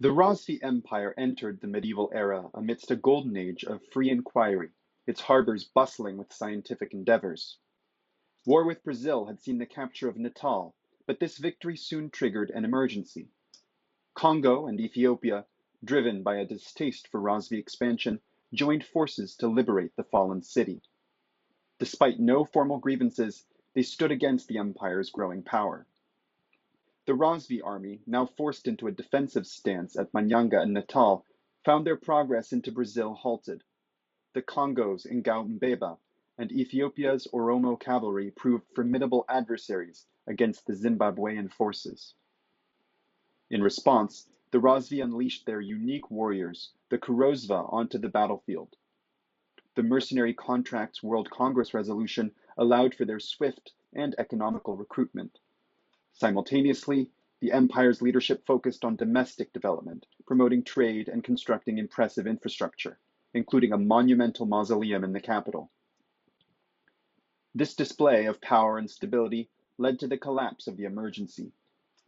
The Rozvi Empire entered the medieval era amidst a golden age of free inquiry, its harbors bustling with scientific endeavors. War with Brazil had seen the capture of Natal, but this victory soon triggered an emergency. Congo and Ethiopia, driven by a distaste for Rozvi expansion, joined forces to liberate the fallen city. Despite no formal grievances, they stood against the empire's growing power. The Rozvi army, now forced into a defensive stance at Manyanga and Natal, found their progress into Brazil halted. The Congo's Ngaumbeba and Ethiopia's Oromo cavalry proved formidable adversaries against the Zimbabwean forces. In response, the Rozvi unleashed their unique warriors, the Kurozva, onto the battlefield. The Mercenary Contracts World Congress resolution allowed for their swift and economical recruitment. Simultaneously, the empire's leadership focused on domestic development, promoting trade and constructing impressive infrastructure, including a monumental mausoleum in the capital. This display of power and stability led to the collapse of the emergency.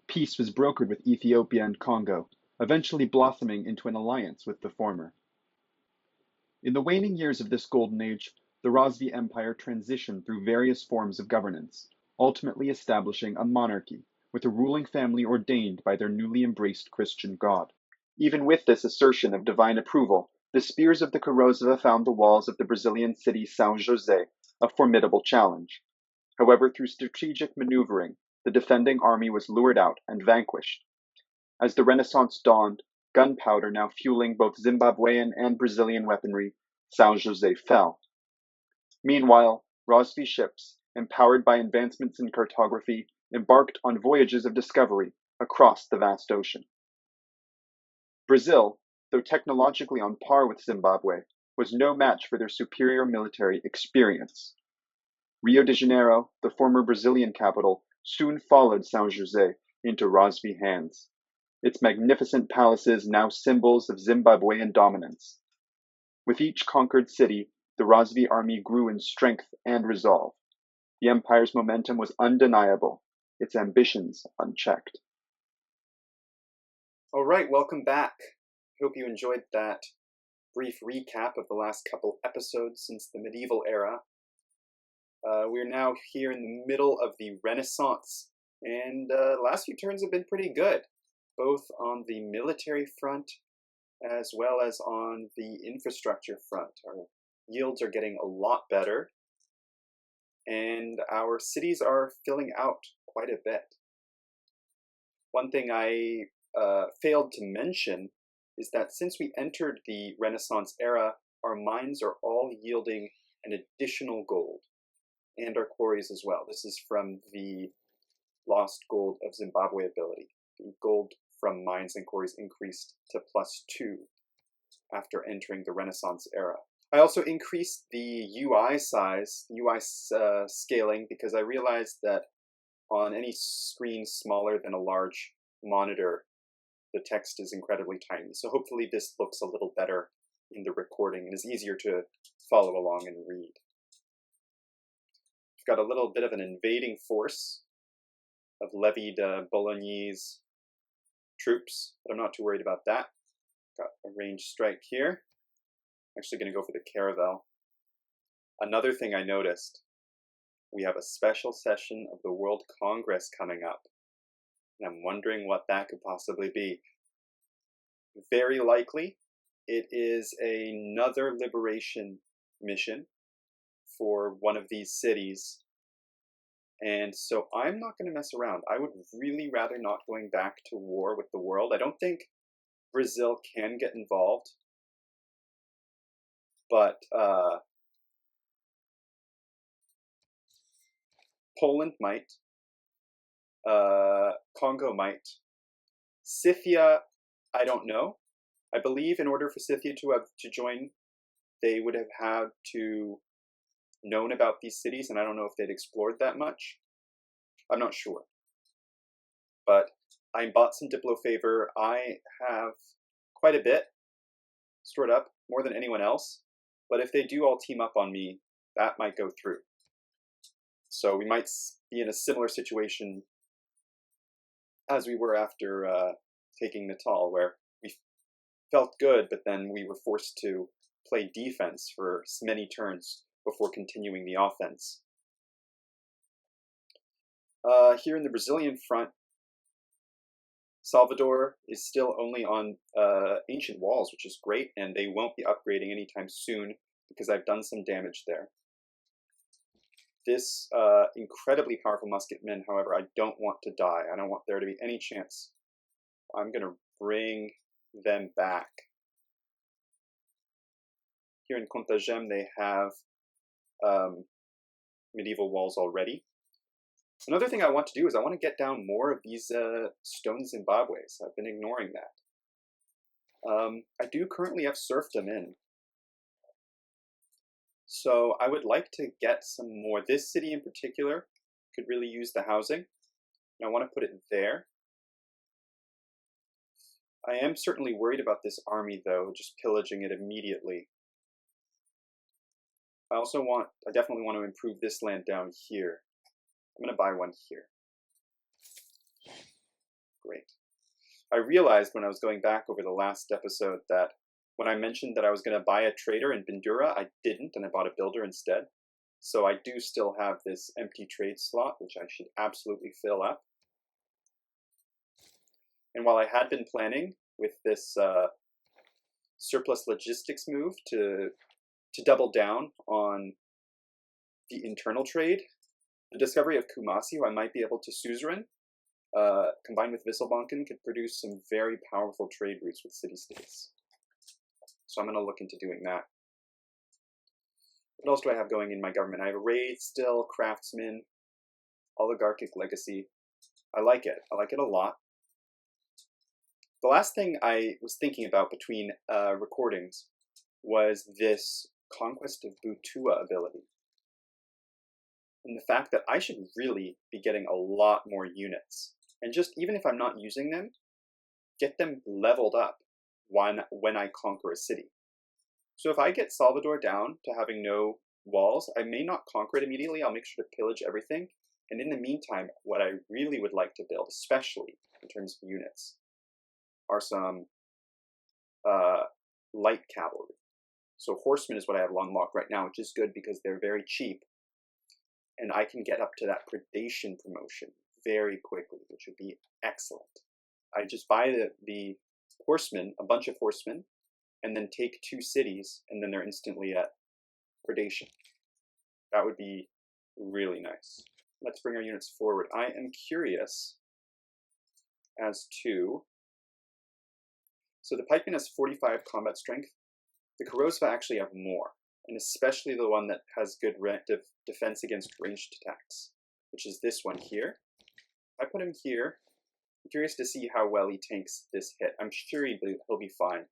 Peace was brokered with Ethiopia and Congo, eventually blossoming into an alliance with the former. In the waning years of this golden age, the Rozvi Empire transitioned through various forms of governance, ultimately establishing a monarchy, with a ruling family ordained by their newly embraced Christian God. Even with this assertion of divine approval, the spears of the Kurozva found the walls of the Brazilian city São José a formidable challenge. However, through strategic maneuvering, the defending army was lured out and vanquished. As the Renaissance dawned, gunpowder now fueling both Zimbabwean and Brazilian weaponry, São José fell. Meanwhile, Rozvi ships, empowered by advancements in cartography, embarked on voyages of discovery across the vast ocean. Brazil, though technologically on par with Zimbabwe, was no match for their superior military experience. Rio de Janeiro, the former Brazilian capital, soon followed São José into Rozvi hands, its magnificent palaces now symbols of Zimbabwean dominance. With each conquered city, the Rozvi army grew in strength and resolve. The empire's momentum was undeniable, its ambitions unchecked. All right, welcome back. Hope you enjoyed that brief recap of the last couple episodes since the medieval era. We're now here in the middle of the Renaissance, and the last few turns have been pretty good, both on the military front as well as on the infrastructure front. Our yields are getting a lot better, and our cities are filling out quite a bit. One thing I failed to mention is that since we entered the Renaissance era, our mines are all yielding an additional gold, and our quarries as well. This is from the Lost Gold of Zimbabwe ability. The gold from mines and quarries increased to +2 after entering the Renaissance era. I also increased the UI size, UI scaling, because I realized that on any screen smaller than a large monitor, the text is incredibly tiny. So hopefully this looks a little better in the recording and is easier to follow along and read. We've got a little bit of an invading force of levied Bolognese troops, but I'm not too worried about that. Got a ranged strike here. Actually going to go for the caravel. Another thing I noticed, we have a special session of the World Congress coming up. And I'm wondering what that could possibly be. Very likely, it is another liberation mission for one of these cities. And so I'm not going to mess around. I would really rather not going back to war with the world. I don't think Brazil can get involved. But Poland might. Congo might. Scythia, I don't know. I believe in order for Scythia to join, they would have had to known about these cities, and I don't know if they'd explored that much. I'm not sure. But I bought some Diplo favor. I have quite a bit stored up, more than anyone else. But if they do all team up on me, that might go through. So we might be in a similar situation as we were after taking Natal, where we felt good, but then we were forced to play defense for many turns before continuing the offense. Here in the Brazilian front, Salvador is still only on ancient walls, which is great, and they won't be upgrading anytime soon because I've done some damage there. This incredibly powerful musketmen, however, I don't want to die. I don't want there to be any chance. I'm going to bring them back. Here in Contagem, they have medieval walls already. Another thing I want to do is I want to get down more of these stone Zimbabwe's. I've been ignoring that. I do currently have serfdom in. So I would like to get some more. This city in particular could really use the housing. And I want to put it there. I am certainly worried about this army, though, just pillaging it immediately. I definitely want to improve this land down here. I'm going to buy one here. Great. I realized when I was going back over the last episode that when I mentioned that I was going to buy a trader in Bindura, I didn't, and I bought a builder instead. So I do still have this empty trade slot, which I should absolutely fill up. And while I had been planning with this surplus logistics move to double down on the internal trade, the discovery of Kumasi, who I might be able to suzerain, combined with Wisselbanken, could produce some very powerful trade routes with city-states. So I'm going to look into doing that. What else do I have going in my government? I have a raid still, craftsman, oligarchic legacy. I like it. I like it a lot. The last thing I was thinking about between recordings was this Conquest of Butua ability. And the fact that I should really be getting a lot more units. And just, even if I'm not using them, get them leveled up when I conquer a city. So if I get Salvador down to having no walls, I may not conquer it immediately. I'll make sure to pillage everything. And in the meantime, what I really would like to build, especially in terms of units, are some light cavalry. So horsemen is what I have long locked right now, which is good because they're very cheap. And I can get up to that predation promotion very quickly, which would be excellent. I just buy the horsemen, a bunch of horsemen, and then take 2 cities, and then they're instantly at predation. That would be really nice. Let's bring our units forward. I am curious as to... So the pikeman has 45 combat strength. The Rozvi actually have more, and especially the one that has good defense against ranged attacks, which is this one here. I put him here. I'm curious to see how well he tanks this hit. I'm sure he'll be fine.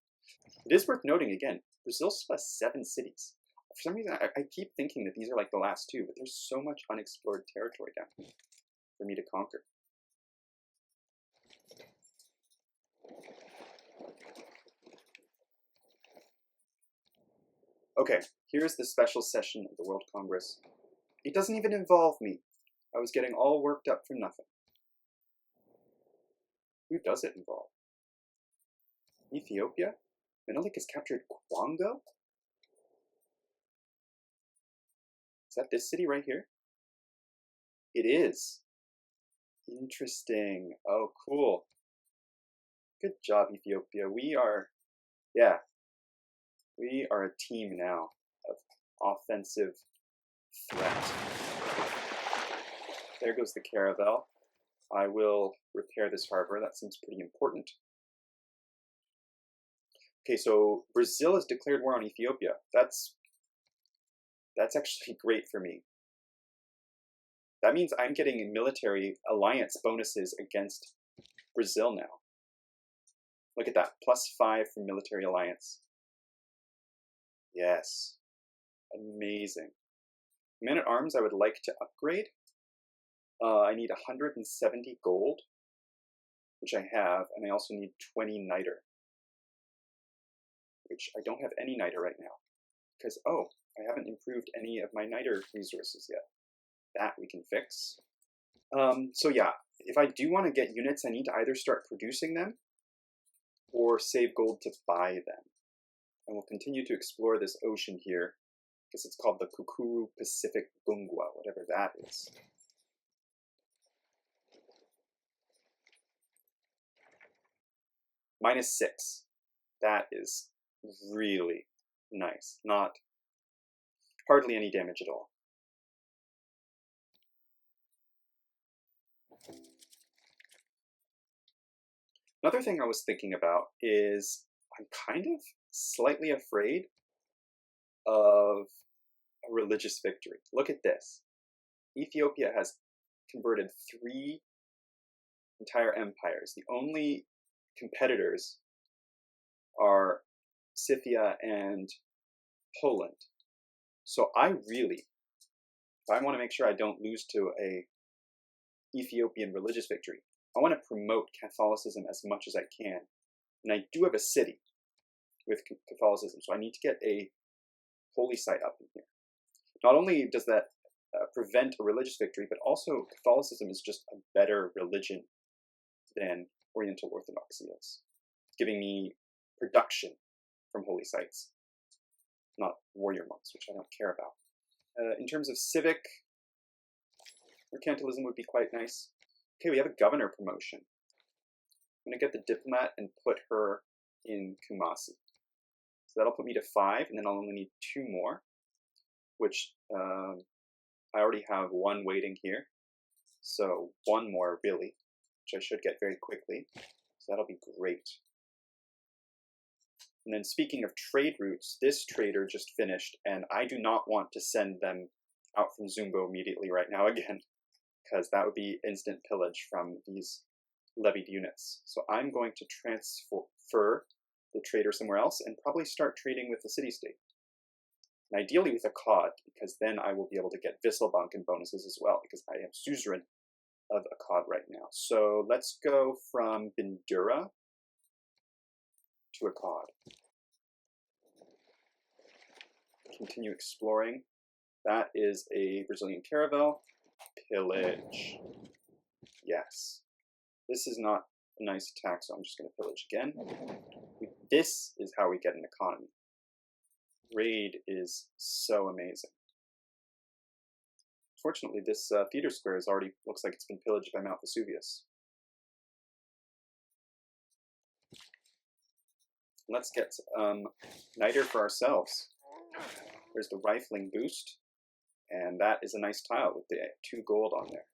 It is worth noting again, Brazil still has 7 cities. For some reason, I keep thinking that these are like the last 2, but there's so much unexplored territory down here for me to conquer. Okay, here's the special session of the World Congress. It doesn't even involve me. I was getting all worked up for nothing. Who does it involve? Ethiopia? Menelik has captured Kwango? Is that this city right here? It is. Interesting. Oh, cool. Good job, Ethiopia. We are a team now of offensive threat. There goes the caravel. I will repair this harbor. That seems pretty important. Okay, so Brazil has declared war on Ethiopia. That's actually great for me. That means I'm getting military alliance bonuses against Brazil now. Look at that, +5 for military alliance. Yes, amazing. Men-at-arms I would like to upgrade. I need 170 gold, which I have, and I also need 20 niter, which I don't have any niter right now, because, I haven't improved any of my niter resources yet. That we can fix. So yeah, if I do want to get units, I need to either start producing them, or save gold to buy them. And we'll continue to explore this ocean here, because it's called the Kukuru Pacific Bungwa, whatever that is. -6. That is really nice. Not hardly any damage at all. Another thing I was thinking about is I'm kind of slightly afraid of a religious victory. Look at this. Ethiopia has converted 3 entire empires. The only competitors are Scythia and Poland. So I want to make sure I don't lose to a Ethiopian religious victory, I want to promote Catholicism as much as I can. And I do have a city with Catholicism, so I need to get a holy site up in here. Not only does that prevent a religious victory, but also Catholicism is just a better religion than Oriental Orthodoxy is, giving me production from holy sites, not warrior monks, which I don't care about. In terms of civic, mercantilism would be quite nice. Okay, we have a governor promotion. I'm going to get the diplomat and put her in Kumasi. So that'll put me to 5, and then I'll only need 2 more, which I already have 1 waiting here. So 1 more, really, which I should get very quickly. So that'll be great. And then speaking of trade routes, this trader just finished, and I do not want to send them out from Zumbo immediately right now again, because that would be instant pillage from these levied units. So I'm going to transfer the trader somewhere else and probably start trading with the city-state. And ideally with a cod, because then I will be able to get Visselbank and bonuses as well, because I am suzerain of a cod right now. So let's go from Bindura to a cod. Continue exploring. That is a Brazilian caravel. Pillage. Yes. This is not a nice attack, so I'm just going to pillage again. This is how we get an economy. Raid is so amazing. Fortunately, this theater square is already looks like it's been pillaged by Mount Vesuvius. Let's get niter for ourselves. There's the rifling boost, and that is a nice tile with the 2 gold on there.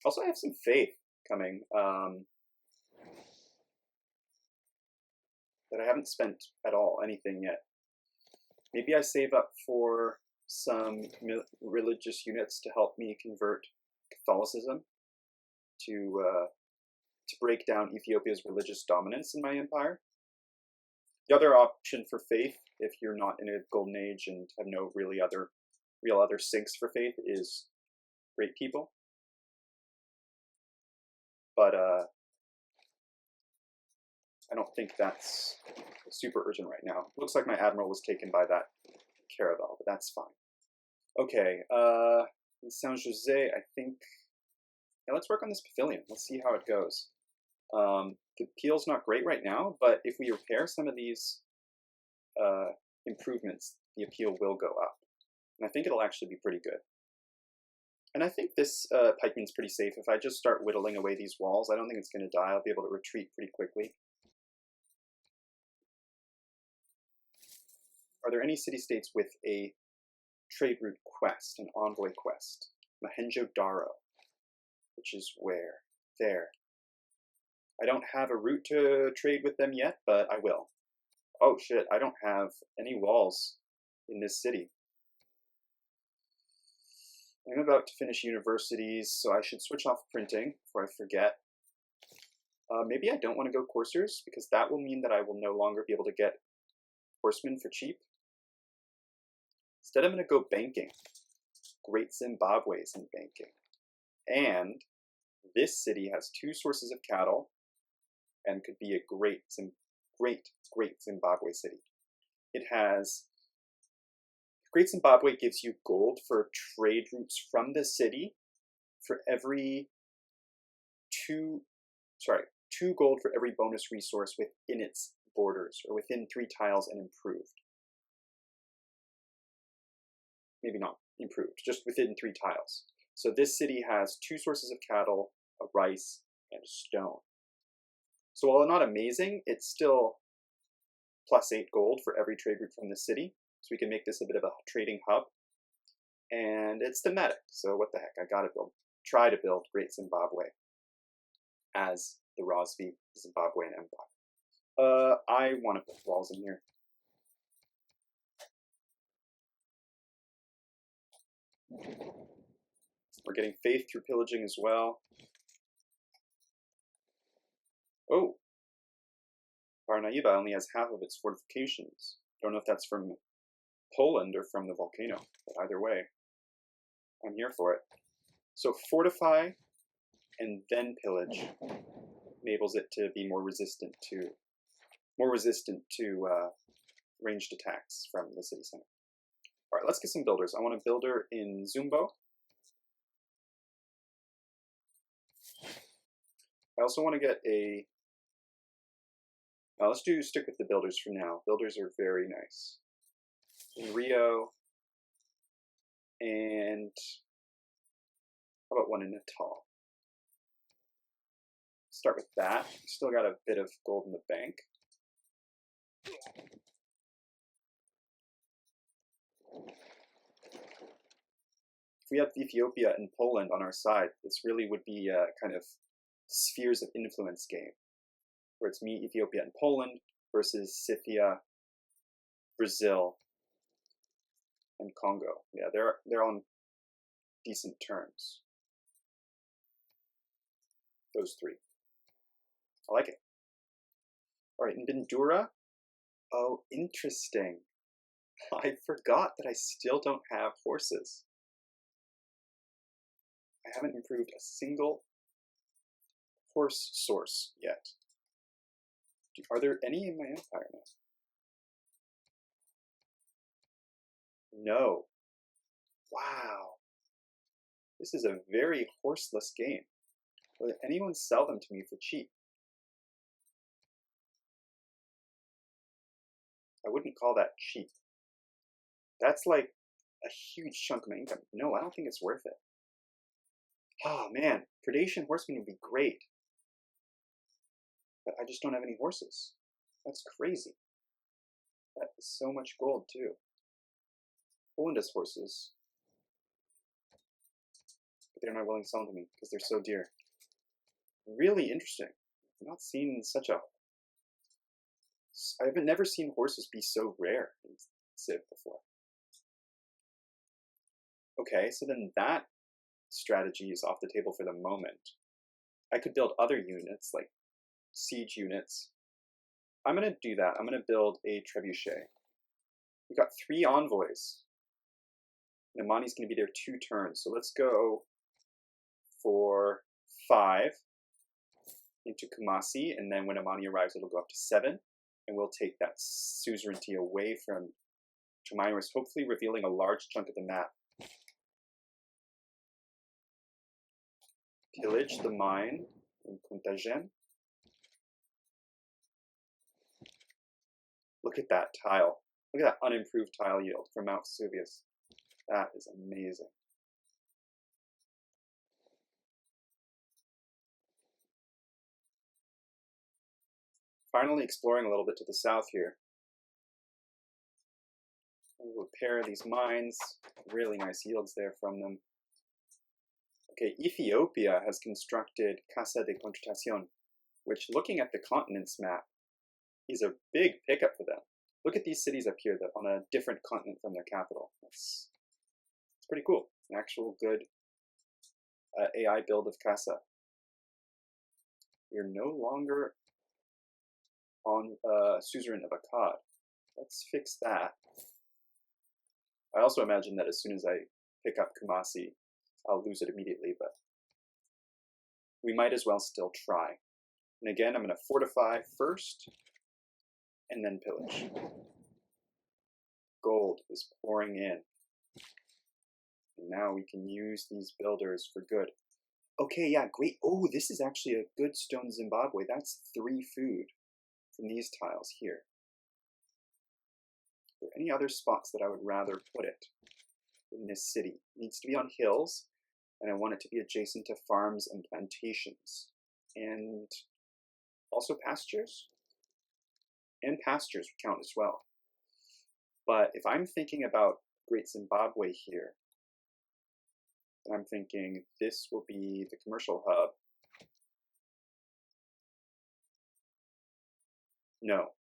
Also, I have some faith coming that I haven't spent at all anything yet. Maybe I save up for some religious units to help me convert Catholicism to break down Ethiopia's religious dominance in my empire. The other option for faith, if you're not in a golden age and have no real other sinks for faith, is great people. But I don't think that's super urgent right now. Looks like my admiral was taken by that caravel, but that's fine. Okay, in San Jose, I think... Yeah, let's work on this pavilion. Let's see how it goes. The appeal's not great right now, but if we repair some of these improvements, the appeal will go up. And I think it'll actually be pretty good. And I think this pikeman's pretty safe. If I just start whittling away these walls, I don't think it's going to die. I'll be able to retreat pretty quickly. Are there any city-states with a trade route quest, an envoy quest? Mohenjo-Daro, which is where? There. I don't have a route to trade with them yet, but I will. Oh shit, I don't have any walls in this city. I'm about to finish universities, so I should switch off printing before I forget. Maybe I don't want to go coursers, because that will mean that I will no longer be able to get horsemen for cheap. Instead, I'm going to go banking. Great Zimbabwe's in banking. And this city has 2 sources of cattle, and could be a great Zimbabwe city. It has... Great Zimbabwe gives you gold for trade routes from the city for every 2 gold for every bonus resource within its borders, or within 3 tiles and improved. Maybe not improved, just within 3 tiles. So this city has 2 sources of cattle, a rice, and a stone. So while not amazing, it's still plus 8 gold for every trade route from the city. So we can make this a bit of a trading hub. And it's thematic, so what the heck, I gotta try to build Great Zimbabwe as the Rozvi Zimbabwean Empire. I want to put walls in here. We're getting faith through pillaging as well. Oh, Parnaíba only has half of its fortifications. Don't know if that's from Poland or from the volcano, but either way, I'm here for it. So fortify and then pillage enables it to be more resistant to ranged attacks from the city center. All right, let's get some builders. I want a builder in Zumbo. I also want to get a. Let's stick with the builders for now. Builders are very nice. In Rio, and how about one in Natal? Start with that. Still got a bit of gold in the bank. If we have Ethiopia and Poland on our side, this really would be a kind of spheres of influence game, where it's me, Ethiopia, and Poland versus Scythia, Brazil, and Congo. Yeah, they're on decent terms. Those 3. I like it. All right, in Bindura. Oh, interesting. I forgot that I still don't have horses. I haven't improved a single horse source yet. Are there any in my empire now? No. Wow. This is a very horseless game. Will anyone sell them to me for cheap? I wouldn't call that cheap. That's like a huge chunk of my income. No, I don't think it's worth it. Oh man, predation horsemen would be great. But I just don't have any horses. That's crazy. That is so much gold too. Poland has horses. But they're not willing to sell them to me because they're so dear. Really interesting. I've not seen such a... I've never seen horses be so rare in Civ before. Okay, so then that strategy is off the table for the moment. I could build other units, like siege units. I'm going to do that. I'm going to build a trebuchet. We've got 3 envoys. Namani's going to be there 2 turns. So let's go for 5 into Kumasi, and then when Amani arrives, it'll go up to 7, and we'll take that suzerainty away from Changamire, hopefully revealing a large chunk of the map. Pillage the mine in Kuntagen. Look at that tile. Look at that unimproved tile yield from Mount Vesuvius. That is amazing. Finally exploring a little bit to the south here. We'll repair these mines. Really nice yields there from them. Okay, Ethiopia has constructed Casa de Contratación, which, looking at the continent's map, is a big pickup for them. Look at these cities up here that on a different continent from their capital. It's pretty cool. An actual good AI build of Casa. We're no longer on suzerain of Akkad. Let's fix that. I also imagine that as soon as I pick up Kumasi, I'll lose it immediately, but we might as well still try. And again, I'm going to fortify first, and then pillage. Gold is pouring in. And now we can use these builders for good. Okay, yeah, great. Oh, this is actually a good stone Zimbabwe. That's 3 food from these tiles here. Are there any other spots that I would rather put it in this city? It needs to be on hills, and I want it to be adjacent to farms and plantations. And also pastures? And pastures count as well. But if I'm thinking about Great Zimbabwe here, I'm thinking this will be the commercial hub. No,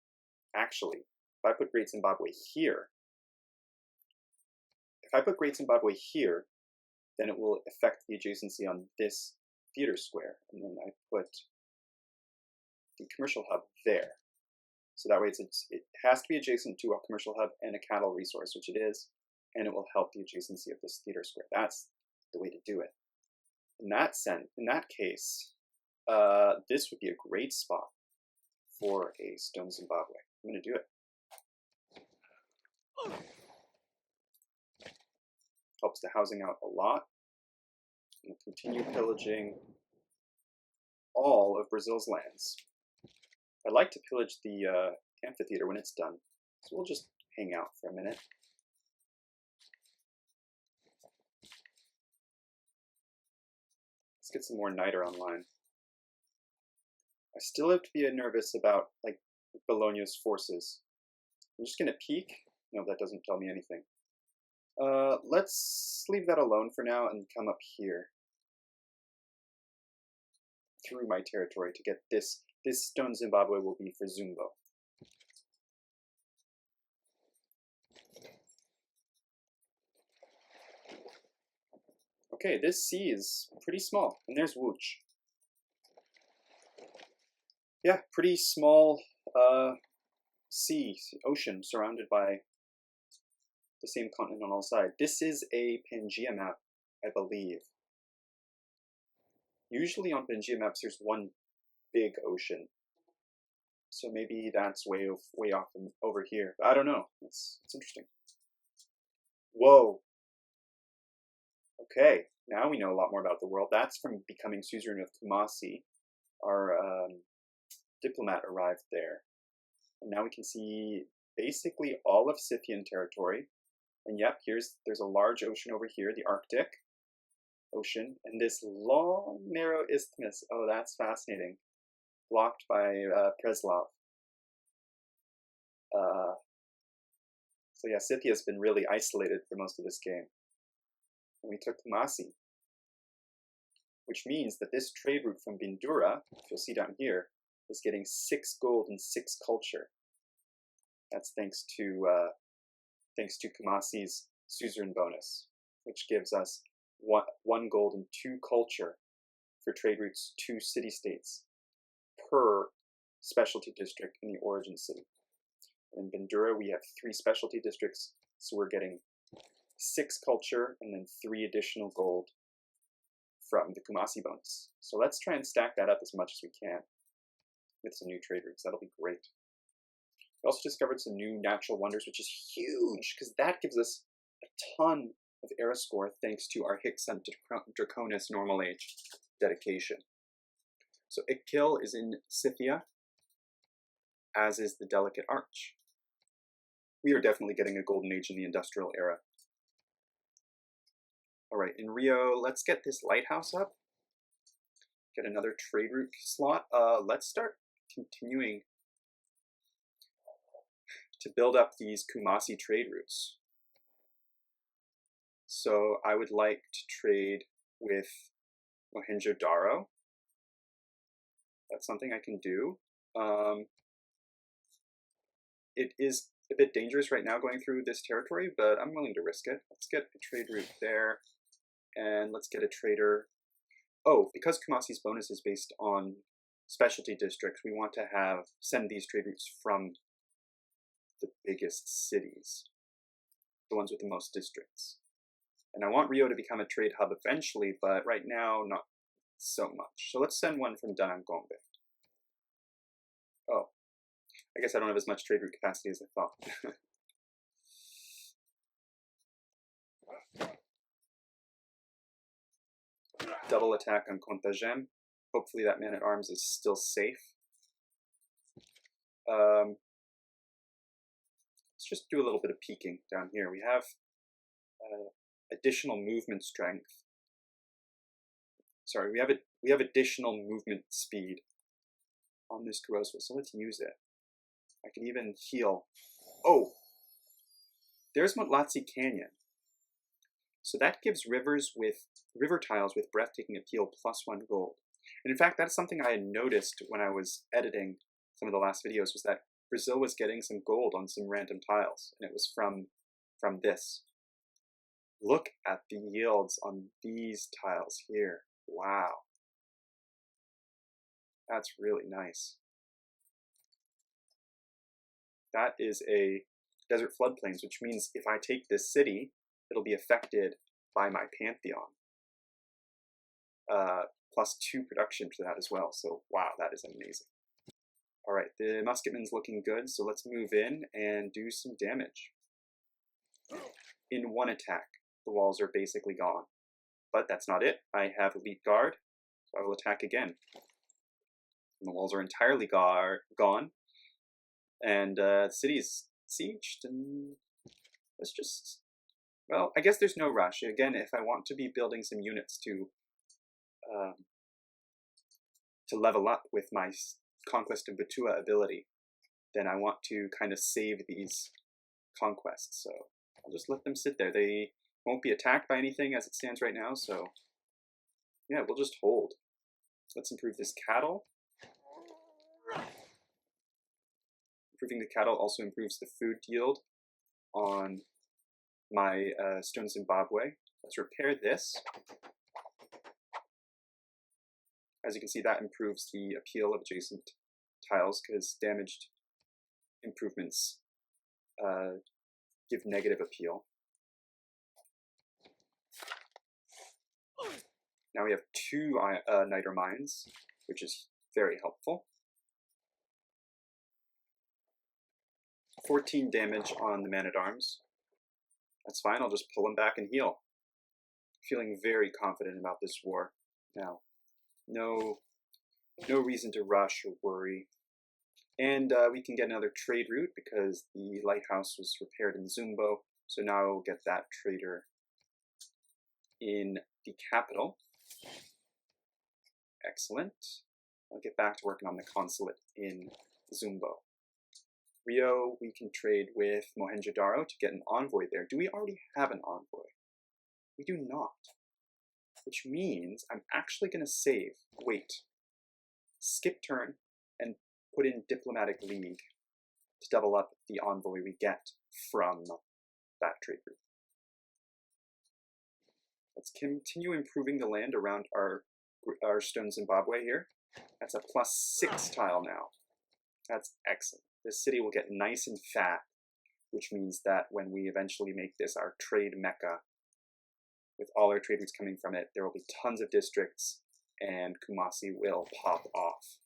actually, if I put Great Zimbabwe here, then it will affect the adjacency on this theater square. And then I put the commercial hub there. So that way it has to be adjacent to a commercial hub and a cattle resource, which it is, and it will help the adjacency of this theater square. That's the way to do it. In that case, this would be a great spot for a stone Zimbabwe. I'm going to do it. Helps the housing out a lot. And continue pillaging all of Brazil's lands. I'd like to pillage the amphitheater when it's done, so we'll just hang out for a minute. Let's get some more niter online. I still have to be nervous about like Bologna's forces. I'm just gonna peek. No, that doesn't tell me anything. Let's leave that alone for now and come up here through my territory to get this. This stone Zimbabwe will be for Zumbo. Okay, this sea is pretty small, and there's Wooch. Yeah, pretty small ocean surrounded by the same continent on all sides. This is a Pangea map, I believe. Usually on Pangea maps there's one big ocean. So maybe that's way off over here. But I don't know. It's interesting. Whoa. Okay, now we know a lot more about the world. That's from becoming suzerain of Kumasi. Our diplomat arrived there. And now we can see basically all of Scythian territory. And yep, there's a large ocean over here, the Arctic Ocean, and this long, narrow isthmus. Oh, that's fascinating. Blocked by Preslav. So yeah, Scythia's been really isolated for most of this game. And we took Kumasi, which means that this trade route from Bindura, if you'll see down here, is getting 6 gold and 6 culture. That's thanks to Kumasi's suzerain bonus, which gives us 1 gold and 2 culture for trade routes to city-states per specialty district in the origin city. In Bindura, we have 3 specialty districts, so we're getting 6 culture and then 3 additional gold from the Kumasi bonus. So let's try and stack that up as much as we can with some new trade routes. That'll be great. We also discovered some new natural wonders, which is huge, because that gives us a ton of era score thanks to our Hixant Draconis Normal Age dedication. So Ikkil is in Scythia, as is the Delicate Arch. We are definitely getting a golden age in the industrial era. Alright, in Rio, let's get this lighthouse up. Get another trade route slot. Let's start continuing to build up these Kumasi trade routes. So I would like to trade with Mohenjo-Daro. That's something I can do. It is a bit dangerous right now going through this territory, but I'm willing to risk it. Let's get a trade route there, and let's get a trader. Oh, because Kumasi's bonus is based on specialty districts, we want to send these trade routes from the biggest cities, the ones with the most districts. And I want Rio to become a trade hub eventually, but right now, not so much. So let's send one from Danangombe. Oh, I guess I don't have as much trade route capacity as I thought. double attack on Contagem. Hopefully that man-at-arms is still safe. Let's just do a little bit of peeking down here. We have additional movement strength. Sorry, we have additional movement speed on this Rozvi, so let's use it. I can even heal. Oh, there's Motlatsi Canyon. So that gives river tiles with breathtaking appeal +1 gold. And in fact, that's something I had noticed when I was editing some of the last videos, was that Brazil was getting some gold on some random tiles, and it was from this. Look at the yields on these tiles here. Wow. That's really nice. That is a desert floodplains, which means if I take this city, it'll be affected by my Pantheon. +2 production for that as well. So wow, that is amazing. All right, the musketman's looking good, so let's move in and do some damage. In one attack, the walls are basically gone. But that's not it. I have Elite Guard, so I will attack again. And the walls are entirely gone. And the city is sieged, and let's just... Well, I guess there's no rush. Again, if I want to be building some units to level up with my Conquest of Batua ability, then I want to kind of save these conquests. So I'll just let them sit there. They won't be attacked by anything as it stands right now, so yeah, we'll just hold. Let's improve this cattle. Improving the cattle also improves the food yield on my Stone Zimbabwe. Let's repair this. As you can see, that improves the appeal of adjacent tiles because damaged improvements give negative appeal. Now we have 2 niter mines, which is very helpful. 14 damage on the man-at-arms. That's fine, I'll just pull him back and heal. Feeling very confident about this war now. No reason to rush or worry. And we can get another trade route because the lighthouse was repaired in Zumbo, so now we'll get that trader in the capital. Excellent. I'll get back to working on the consulate in Zumbo. Rio, we can trade with Mohenjo-Daro to get an envoy there. Do we already have an envoy? We do not. Which means I'm actually going to save, skip turn, and put in Diplomatic League to double up the envoy we get from that trade route. Let's continue improving the land around our Stone Zimbabwe here. That's a +6 tile now. That's excellent. This city will get nice and fat, which means that when we eventually make this our trade mecca, with all our trade routes coming from it, there will be tons of districts, and Kumasi will pop off.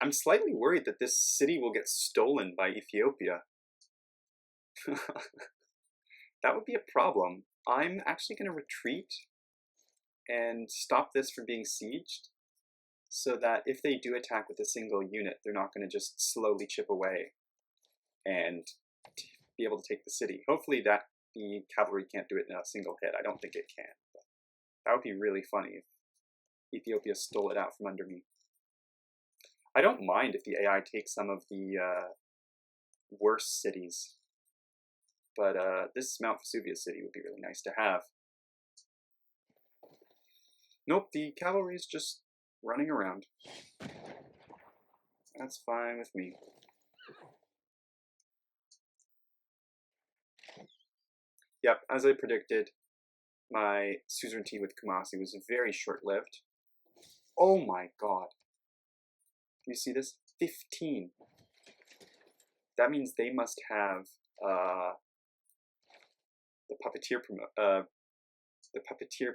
I'm slightly worried that this city will get stolen by Ethiopia. That would be a problem. I'm actually going to retreat and stop this from being sieged, so that if they do attack with a single unit, they're not going to just slowly chip away and be able to take the city. Hopefully that the cavalry can't do it in a single hit. I don't think it can. But that would be really funny if Ethiopia stole it out from under me. I don't mind if the AI takes some of the worse cities, but this Mount Vesuvius city would be really nice to have. Nope, the cavalry is just running around. That's fine with me. Yep, as I predicted, my suzerainty with Kumasi was very short-lived. Oh my god. Do you see this? 15. That means they must have the puppeteer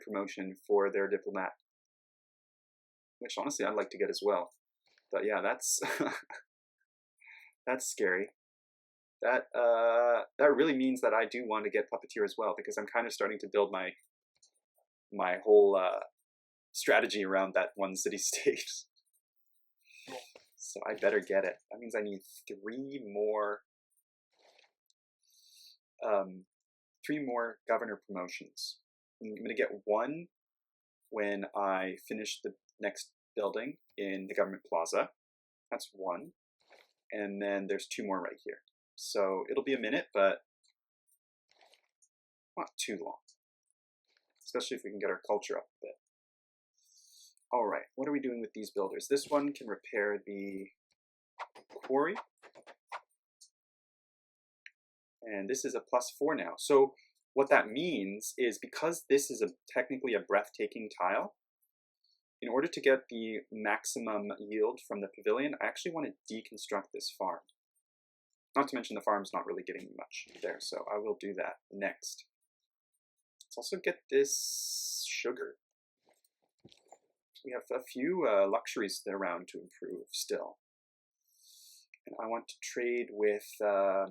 promotion for their diplomat, which honestly I'd like to get as well. But yeah, that's that's scary. That really means that I do want to get puppeteer as well, because I'm kind of starting to build my my whole strategy around that one city-state. So I better get it. That means I need 3 more governor promotions. I'm going to get 1 when I finish the next building in the government plaza. That's 1. And then there's 2 more right here. So it'll be a minute, but not too long. Especially if we can get our culture up a bit. All right, what are we doing with these builders? This one can repair the quarry. And this is a +4 now. So what that means is because this is technically a breathtaking tile, in order to get the maximum yield from the pavilion, I actually want to deconstruct this farm. Not to mention the farm's not really getting much there, so I will do that next. Let's also get this sugar. We have a few luxuries around to improve still. And I want to trade with, I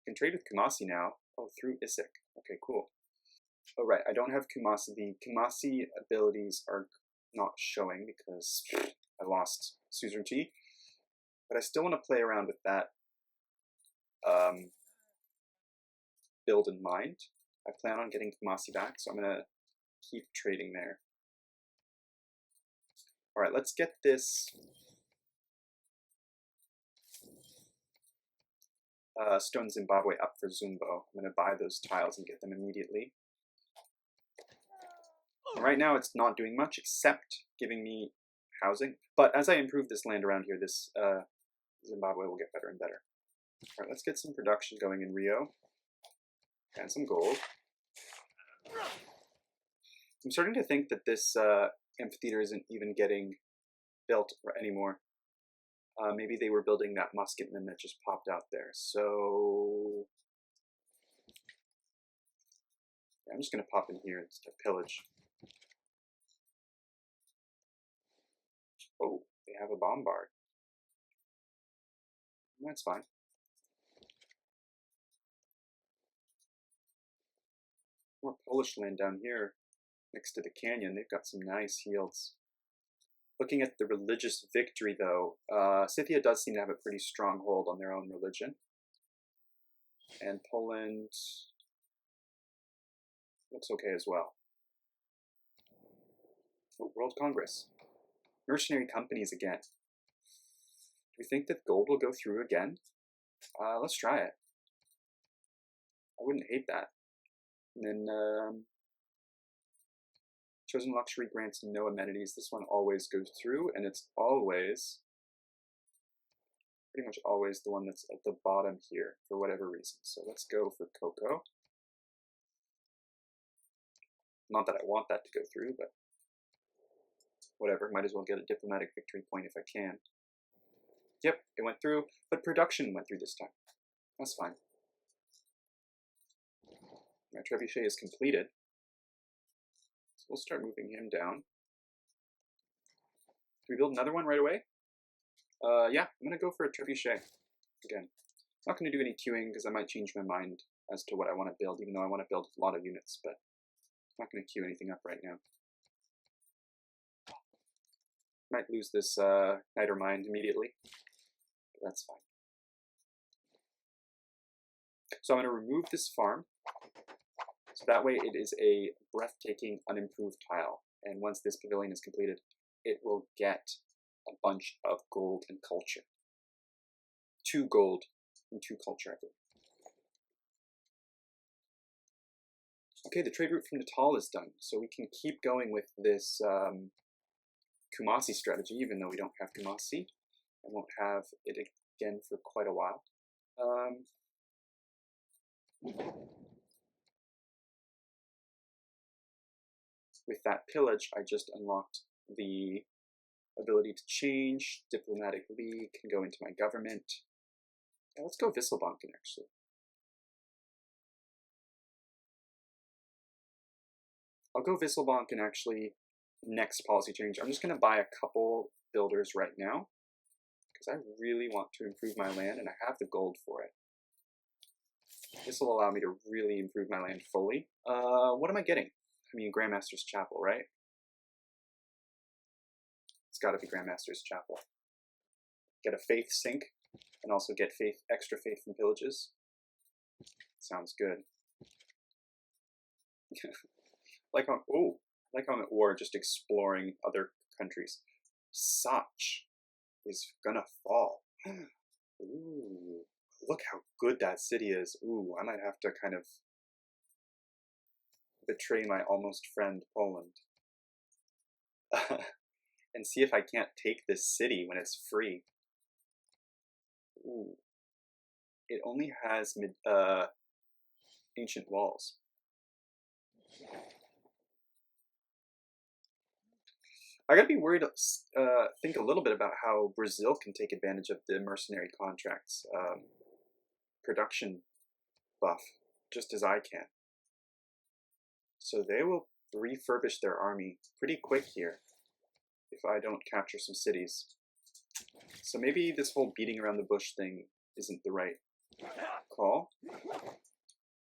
can trade with Kumasi now. Oh, through Isik. Okay, cool. Oh, right, I don't have Kumasi. The Kumasi abilities are not showing because I lost suzerainty. But I still want to play around with that build in mind. I plan on getting Kumasi back, so I'm going to keep trading there. All right, let's get this Stone Zimbabwe up for Zumbo. I'm going to buy those tiles and get them immediately. And right now it's not doing much except giving me housing. But as I improve this land around here, this Zimbabwe will get better and better. All right, let's get some production going in Rio. And some gold. I'm starting to think that this amphitheater isn't even getting built anymore. Maybe they were building that musketman that just popped out there. So yeah, I'm just going to pop in here and pillage. Oh, they have a bombard. That's fine. More Polish land down here next to the canyon. They've got some nice yields. Looking at the religious victory, though, Scythia does seem to have a pretty strong hold on their own religion. And Poland looks okay as well. Oh, World Congress. Mercenary companies again. Do we think that gold will go through again? Let's try it. I wouldn't hate that. And then chosen luxury grants no amenities. This one always goes through, and it's always, pretty much always the one that's at the bottom here for whatever reason. So let's go for cocoa. Not that I want that to go through, but whatever. Might as well get a diplomatic victory point if I can. Yep, it went through, but production went through this time. That's fine. My trebuchet is completed. So we'll start moving him down. Do we build another one right away? Yeah, I'm going to go for a trebuchet again. I'm not going to do any queuing because I might change my mind as to what I want to build, even though I want to build a lot of units, but I'm not going to queue anything up right now. Might lose this Niter Mine immediately, but that's fine. So I'm going to remove this farm. So that way it is a breathtaking, unimproved tile. And once this pavilion is completed, it will get a bunch of gold and culture. 2 gold and 2 culture, I believe. Okay, the trade route from Natal is done. So we can keep going with this Kumasi strategy, even though we don't have Kumasi. I won't have it again for quite a while. With that pillage, I just unlocked the ability to change. Diplomatic League can go into my government. Yeah, let's go Visselbanken, actually. I'll go Visselbanken, actually, next policy change. I'm just going to buy a couple builders right now, because I really want to improve my land, and I have the gold for it. This will allow me to really improve my land fully. What am I getting? I mean, Grandmaster's Chapel, right? It's got to be Grandmaster's Chapel. Get a faith sink, and also get extra faith from pillages. Sounds good. like I'm at war, just exploring other countries. Sach is gonna fall. Ooh, look how good that city is. Ooh, I might have to kind of betray my almost friend Poland and see if I can't take this city when it's free. Ooh, it only has ancient walls. I gotta be worried, think a little bit about how Brazil can take advantage of the mercenary contracts production buff, just as I can. So they will refurbish their army pretty quick here if I don't capture some cities. So maybe this whole beating around the bush thing isn't the right call.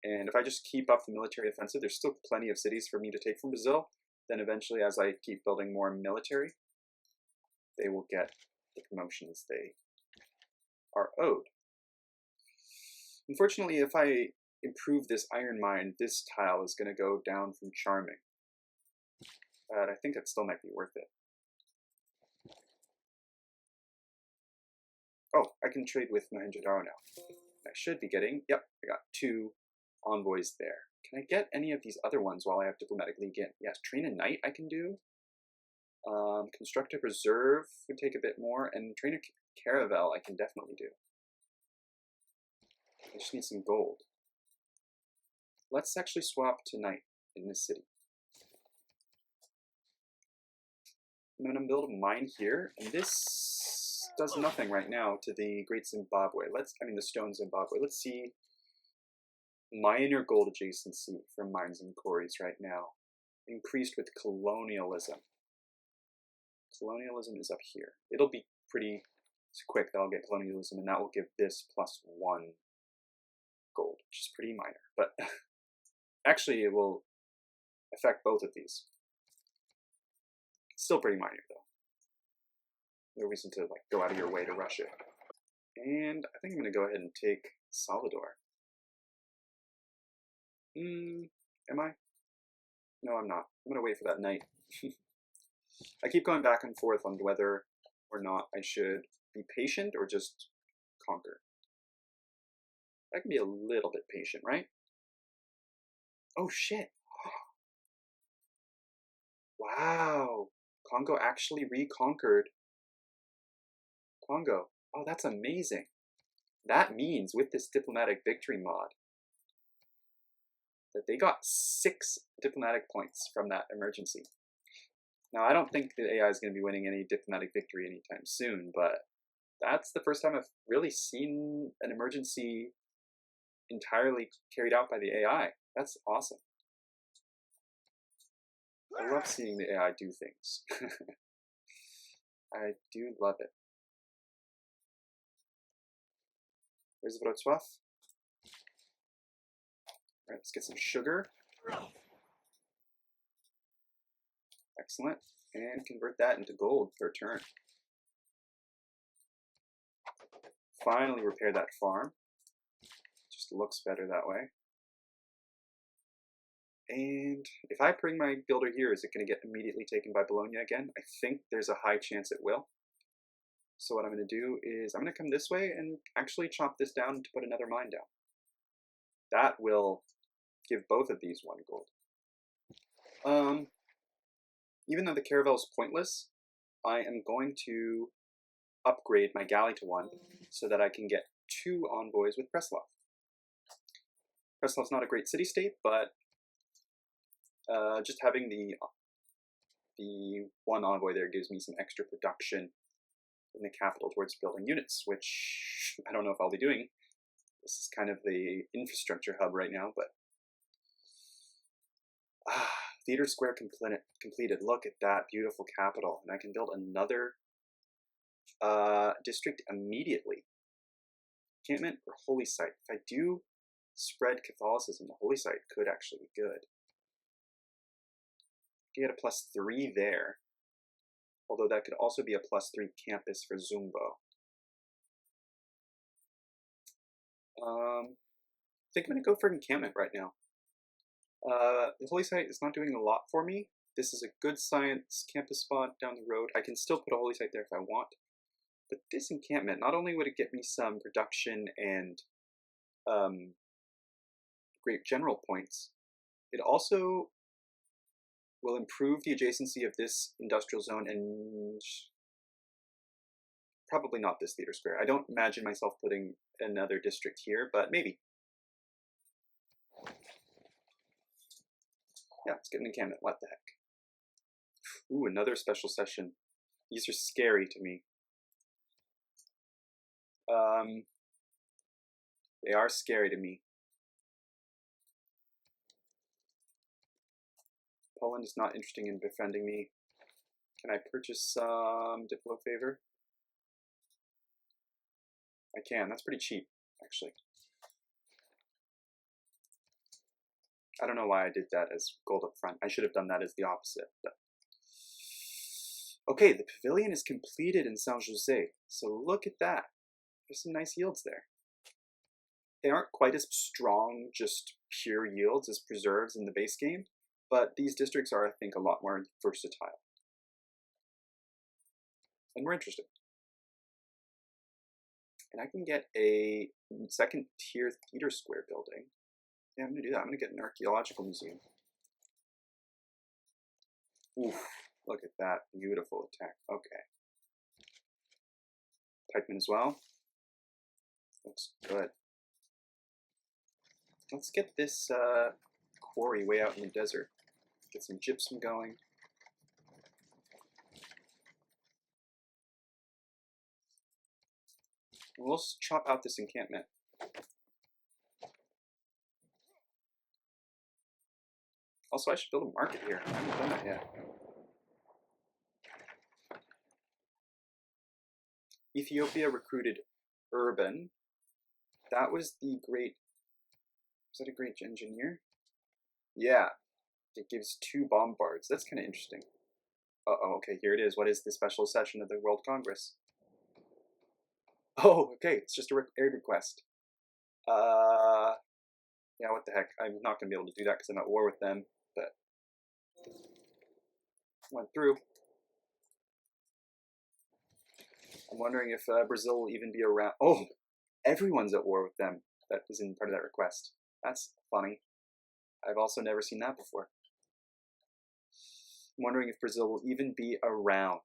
And if I just keep up the military offensive, there's still plenty of cities for me to take from Brazil. Then eventually, as I keep building more military, they will get the promotions they are owed. Unfortunately, if I improve this iron mine, this tile is going to go down from charming. But I think it still might be worth it. Oh, I can trade with Mohenjo-Daro now. I should be getting, yep, I got 2 envoys there. Can I get any of these other ones while I have diplomatic league in? Yes, train a knight I can do. Construct a reserve would take a bit more, and train a caravel I can definitely do. I just need some gold. Let's actually swap to knight in this city. I'm going to build a mine here, and this does nothing right now to the Great Zimbabwe. The Stone Zimbabwe. Let's see. Minor gold adjacency from mines and quarries right now. Increased with colonialism. Colonialism is up here. It'll be pretty quick that I'll get colonialism, and that will give this +1 gold, which is pretty minor. But actually, it will affect both of these. It's still pretty minor, though. No reason to go out of your way to rush it. And I think I'm going to go ahead and take Salvador. Am I? No, I'm not. I'm going to wait for that knight. I keep going back and forth on whether or not I should be patient or just conquer. I can be a little bit patient, right? Oh, shit. Wow. Congo actually reconquered Congo. Oh, that's amazing. That means with this diplomatic victory mod that they got 6 diplomatic points from that emergency. Now, I don't think the AI is going to be winning any diplomatic victory anytime soon, but that's the first time I've really seen an emergency entirely carried out by the AI. That's awesome. I love seeing the AI do things. I do love it. Where's Wrocław? Alright, let's get some sugar. Excellent. And convert that into gold per turn. Finally repair that farm. Just looks better that way. And if I bring my builder here, is it going to get immediately taken by Bologna again? I think there's a high chance it will. So what I'm going to do is I'm going to come this way and actually chop this down to put another mine down. That will give both of these 1 gold. Even though the caravel is pointless, I am going to upgrade my galley to 1 so that I can get 2 envoys with Preslav. Preslav's not a great city-state, but just having the 1 envoy there gives me some extra production in the capital towards building units, which I don't know if I'll be doing. This is kind of the infrastructure hub right now, but Theater Square completed. Look at that beautiful capital, and I can build another district immediately. Encampment or holy site. If I do spread Catholicism, the holy site could actually be good. get a +3 there. Although that could also be a +3 campus for Zumbo. I think I'm going to go for encampment right now. The holy site is not doing a lot for me. This is a good science campus spot down the road. I can still put a holy site there if I want. But this encampment, not only would it get me some production and great general points, it also will improve the adjacency of this industrial zone and probably not this theater square. I don't imagine myself putting another district here, but maybe. Yeah, let's get an encampment. What the heck? Ooh, another special session. These are scary to me. They are scary to me. Poland is not interested in befriending me. Can I purchase some Diplo favor? I can. That's pretty cheap, actually. I don't know why I did that as gold up front. I should have done that as the opposite. But... Okay, the pavilion is completed in San Jose. So look at that. There's some nice yields there. They aren't quite as strong, just pure yields as preserves in the base game, but these districts are, I think, a lot more versatile. And we're interested. And I can get a second tier theater square building. Yeah, I'm going to do that. I'm going to get an archaeological museum. Oof, look at that. Beautiful attack. Okay. Pikeman as well. Looks good. Let's get this quarry way out in the desert. Get some gypsum going. We'll chop out this encampment. Also, I should build a market here. I haven't done that yet. Ethiopia recruited urban. That was the great... Was that a great engineer? Yeah. It gives 2 bombards. That's kind of interesting. Uh-oh, okay, here it is. What is the special session of the World Congress? Oh, okay, it's just a aid request. Yeah, what the heck. I'm not going to be able to do that because I'm at war with them, but went through. I'm wondering if Brazil will even be around. Oh, everyone's at war with them. That is in part of that request. That's funny. I've also never seen that before. I'm wondering if Brazil will even be around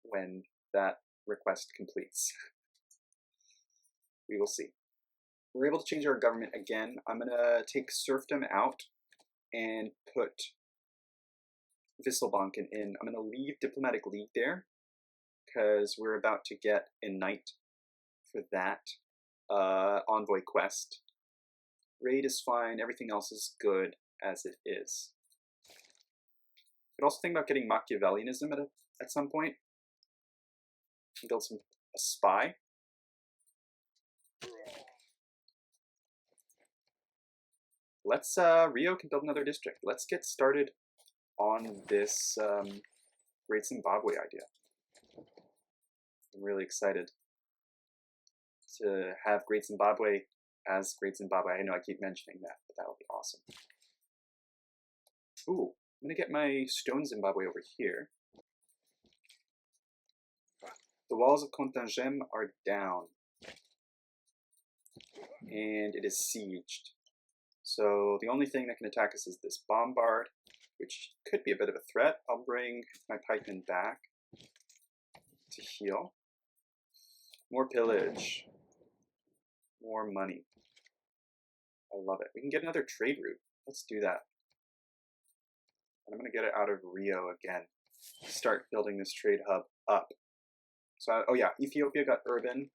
when that request completes. We will see. We're able to change our government again. I'm going to take serfdom out and put Visselbanken in. I'm going to leave Diplomatic League there because we're about to get a knight for that envoy quest. Raid is fine. Everything else is good as it is. Could also think about getting Machiavellianism at some point. Build a spy. Let's, Rio can build another district. Let's get started on this Great Zimbabwe idea. I'm really excited to have Great Zimbabwe as Great Zimbabwe. I know I keep mentioning that, but that'll be awesome. Ooh, I'm going to get my stone Zimbabwe over here. The walls of Contagem are down. And it is sieged. So the only thing that can attack us is this bombard, which could be a bit of a threat. I'll bring my pikemen back to heal. More pillage. More money. I love it. We can get another trade route. Let's do that. And I'm going to get it out of Rio again. Start building this trade hub up. So, oh yeah, Ethiopia got urban.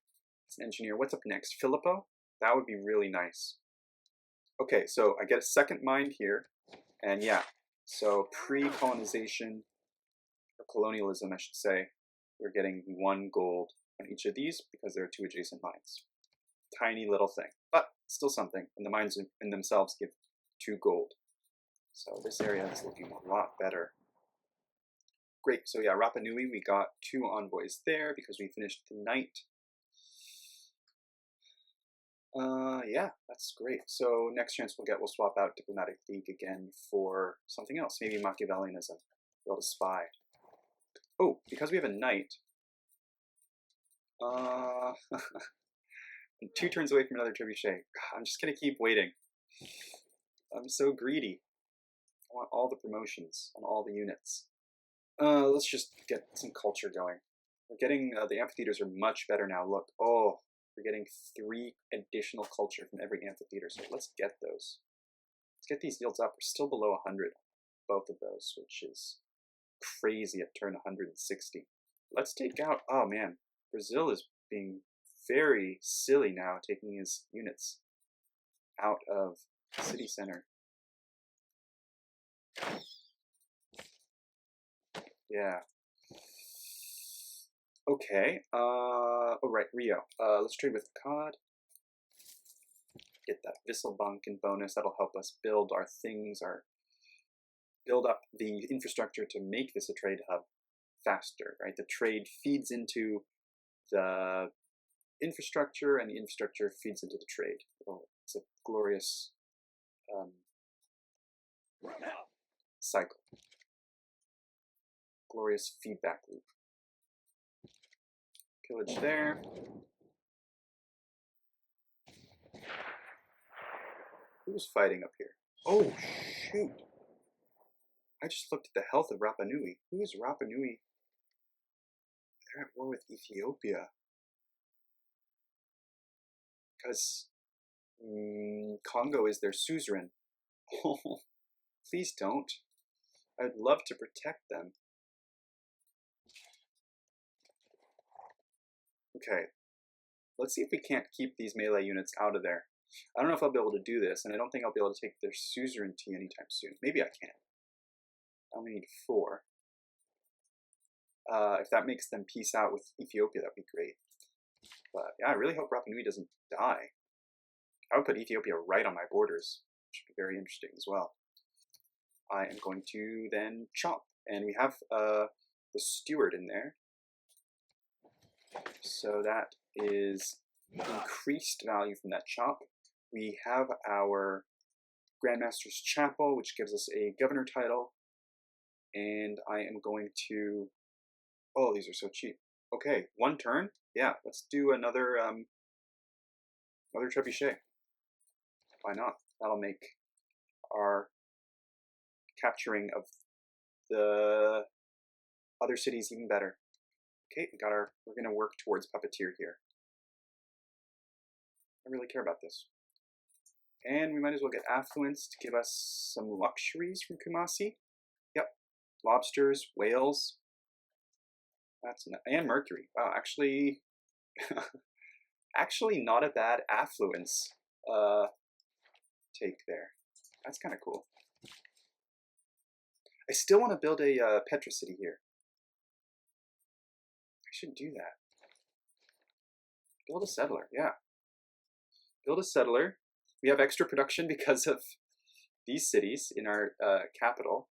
It's an engineer. What's up next? Filippo? That would be really nice. Okay, so I get a second mine here. And yeah, so pre-colonization, or colonialism, I should say, we're getting 1 gold on each of these because there are 2 adjacent mines. Tiny little thing, but still something. And the mines in themselves give 2 gold. So this area is looking a lot better. Great, so yeah, Rapa Nui, we got 2 envoys there because we finished the night. Yeah, that's great. So next chance we'll swap out Diplomatic League again for something else. Maybe Machiavellianism. Build a spy. Oh, because we have a knight. I'm 2 turns away from another trebuchet. I'm just gonna keep waiting. I'm so greedy. I want all the promotions on all the units. Let's just get some culture going. We're getting, the amphitheaters are much better now. Look, oh, we're getting 3 additional culture from every amphitheater, so let's get those. Let's get these yields up. We're still below 100, both of those, which is crazy at turn 160. Let's take out, oh man, Brazil is being very silly now, taking his units out of the city center. Yeah. Okay. Oh right, Rio. Let's trade with COD. Get that Wisselbanken bonus. That'll help us build our things, build up the infrastructure to make this a trade hub faster, right? The trade feeds into the infrastructure, and the infrastructure feeds into the trade. Oh, it's a glorious cycle. Glorious feedback loop. Pillage there. Who's fighting up here? Oh, shoot. I just looked at the health of Rapa Nui. Who is Rapa Nui? They're at war with Ethiopia. Because Congo is their suzerain. Oh, please don't. I'd love to protect them. Okay. Let's see if we can't keep these melee units out of there. I don't know if I'll be able to do this, and I don't think I'll be able to take their suzerainty anytime soon. Maybe I can. I only need 4. If that makes them peace out with Ethiopia, that'd be great. But yeah, I really hope Rapa Nui doesn't die. I would put Ethiopia right on my borders, which would be very interesting as well. I am going to then chop, and we have the steward in there. So that is increased value from that chop. We have our Grandmaster's Chapel, which gives us a governor title. And I am going to... Oh, these are so cheap. Okay, 1 turn? Yeah, let's do another trebuchet. Why not? That'll make our capturing of the other cities even better. Okay, we're gonna work towards Puppeteer here. I really care about this. And we might as well get affluence to give us some luxuries from Kumasi. Yep, lobsters, whales. And mercury. Wow, actually, actually not a bad affluence take there. That's kind of cool. I still want to build a Petra city here. I should do that. Build a settler, yeah. Build a settler. We have extra production because of these cities in our capital.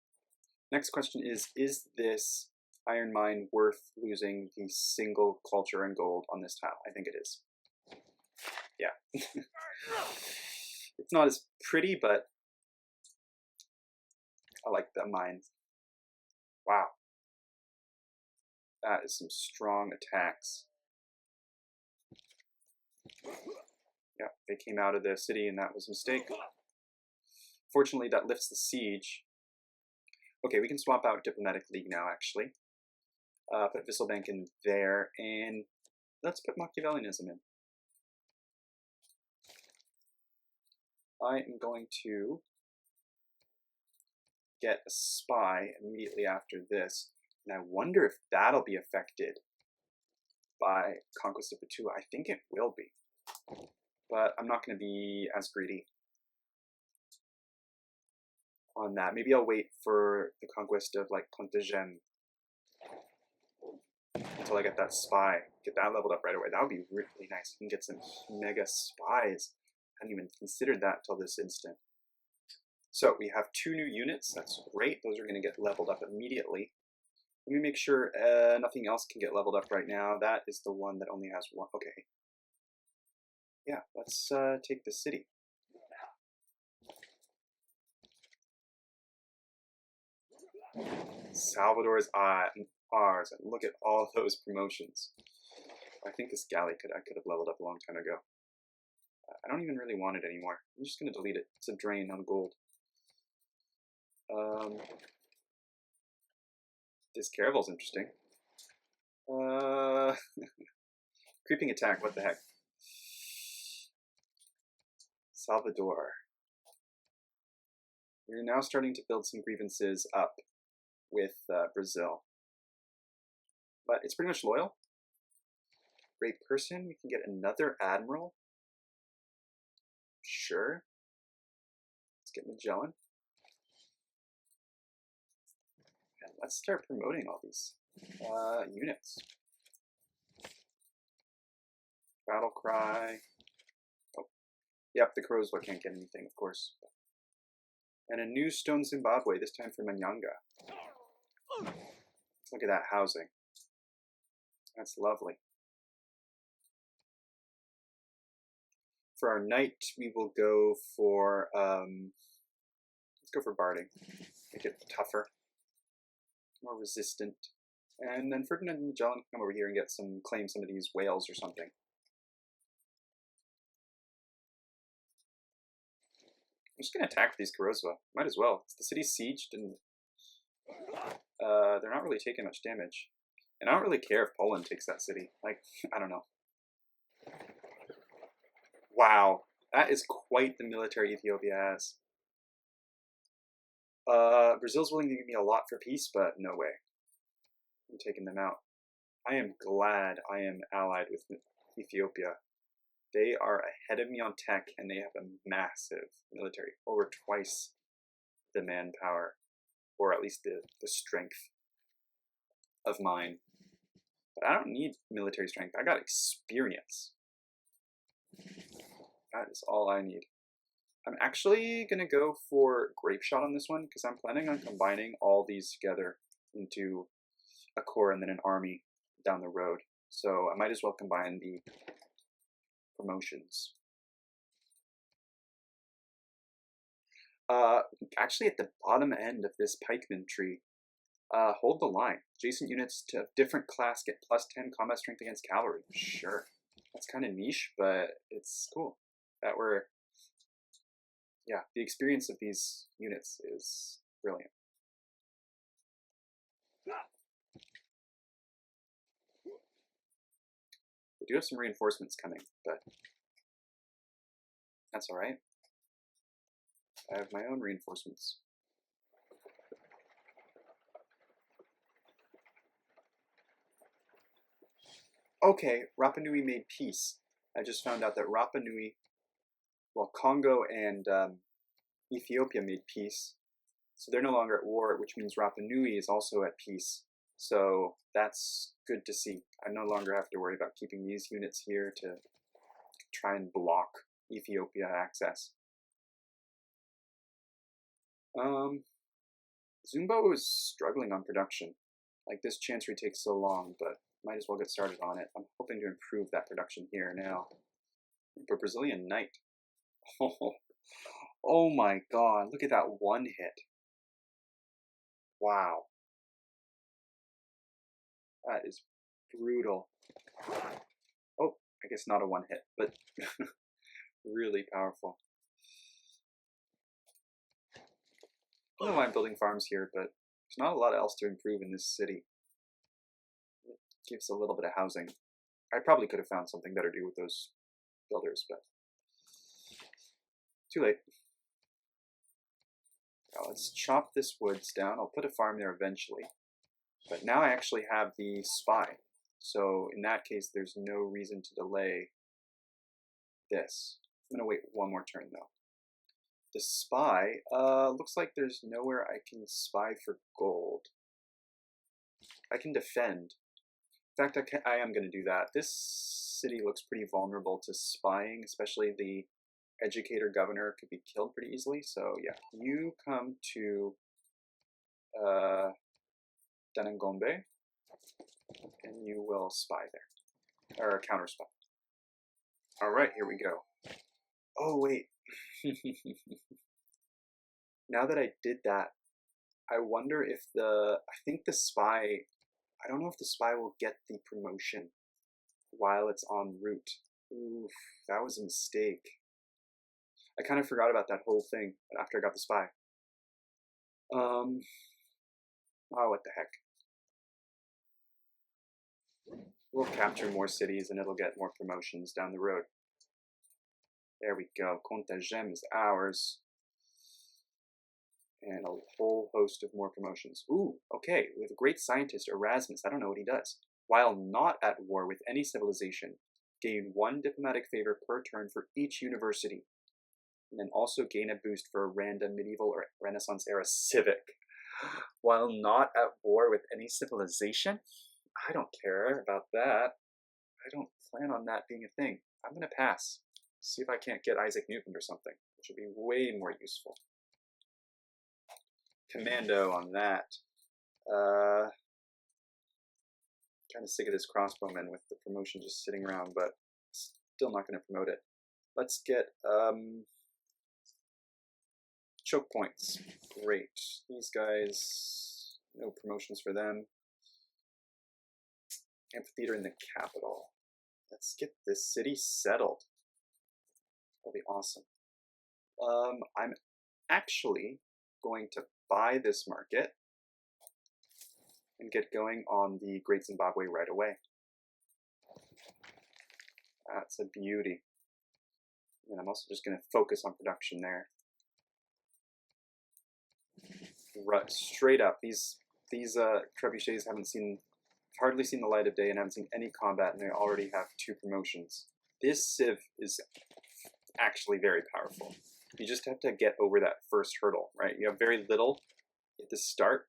Next question is this iron mine worth losing the single culture and gold on this tile? I think it is. Yeah. It's not as pretty, but I like the mines. Wow. That is some strong attacks. Yeah, they came out of the city and that was a mistake. Fortunately, that lifts the siege. Okay, we can swap out Diplomatic League now, actually. Put Wisselbank in there, and let's put Machiavellianism in. I am going to get a spy immediately after this, and I wonder if that'll be affected by Conquest of Batua. I think it will be, but I'm not going to be as greedy on that. Maybe I'll wait for the conquest of like Contagen until I get that spy, get that leveled up right away. That would be really nice. You can get some mega spies. I hadn't even considered that till this instant. So we have 2 new units. That's great. Those are going to get leveled up immediately. Let me make sure nothing else can get leveled up right now. That is the one that only has 1. Okay. Yeah, let's take the city. Salvador is ours. And look at all those promotions. I think this galley I could have leveled up a long time ago. I don't even really want it anymore. I'm just going to delete it. It's a drain on gold. This caravel's interesting. Creeping attack, what the heck? Salvador. We're now starting to build some grievances up with Brazil. But it's pretty much loyal. Great person. We can get another admiral. Sure. Let's get Magellan. And let's start promoting all these units. Battle cry. Oh, yep, the Rozvi can't get anything, of course. And a new stone Zimbabwe, this time for Manyanga. Look at that housing. That's lovely. For our knight, we will go for, let's go for barding. Make it tougher, more resistant. And then Ferdinand and Magellan can come over here and get claim some of these whales or something. I'm just going to attack these Rozvi. Might as well. The city's sieged and they're not really taking much damage. And I don't really care if Poland takes that city. Like, I don't know. Wow, that is quite the military Ethiopia has. Brazil's willing to give me a lot for peace, but no way. I'm taking them out. I am glad I am allied with Ethiopia. They are ahead of me on tech, and they have a massive military, over twice the manpower, or at least the strength of mine. But I don't need military strength. I got experience. That is all I need. I'm actually going to go for Grape Shot on this one, because I'm planning on combining all these together into a corps and then an army down the road. So I might as well combine the promotions. Actually, at the bottom end of this pikeman tree, hold the line. Adjacent units to different class get +10 combat strength against cavalry. Sure. That's kind of niche, but it's cool. Yeah, the experience of these units is brilliant. We do have some reinforcements coming, but that's alright. I have my own reinforcements. Okay, Rapa Nui made peace. I just found out that Rapa Nui, well, Congo and Ethiopia made peace. So they're no longer at war, which means Rapa Nui is also at peace. So that's good to see. I no longer have to worry about keeping these units here to try and block Ethiopia access. Zimbabwe is struggling on production. Like, this chancery takes so long, but might as well get started on it. I'm hoping to improve that production here now. But Brazilian Knight. Oh my god, look at that one hit. Wow. That is brutal. Oh, I guess not a one hit, but really powerful. I don't know why I'm building farms here, but there's not a lot else to improve in this city. It gives a little bit of housing. I probably could have found something better to do with those builders, but too late. Now let's chop this woods down. I'll put a farm there eventually. But now I actually have the spy. So in that case, there's no reason to delay this. I'm going to wait one more turn though. The spy, looks like there's nowhere I can spy for gold. I can defend. In fact, I am going to do that. This city looks pretty vulnerable to spying, especially the educator governor could be killed pretty easily. So yeah, you come to Danangombe, and you will spy there, or counter spy. All right, here we go. Oh wait. Now that I did that, I wonder if I think the spy, I don't know if the spy will get the promotion while it's en route. Oof, that was a mistake. I kind of forgot about that whole thing after I got the spy. Oh, what the heck. We'll capture more cities and it'll get more promotions down the road. There we go. Contagem is ours. And a whole host of more promotions. Ooh, okay. We have a great scientist, Erasmus. I don't know what he does. While not at war with any civilization, gain 1 diplomatic favor per turn for each university. And then also gain a boost for a random medieval or Renaissance era civic. While not at war with any civilization? I don't care about that. I don't plan on that being a thing. I'm going to pass. See if I can't get Isaac Newton or something, which would be way more useful. Commando on that. Kind of sick of this crossbowman with the promotion just sitting around, but still not going to promote it. Let's get choke points. Great. These guys, no promotions for them. Amphitheater in the capital. Let's get this city settled. That'll be awesome. I'm actually going to buy this market and get going on the Great Zimbabwe right away. That's a beauty. And I'm also just going to focus on production there. Right, straight up, these trebuchets hardly seen the light of day and haven't seen any combat, and they already have 2 promotions. This civ is actually very powerful. You just have to get over that first hurdle, right? You have very little at the start,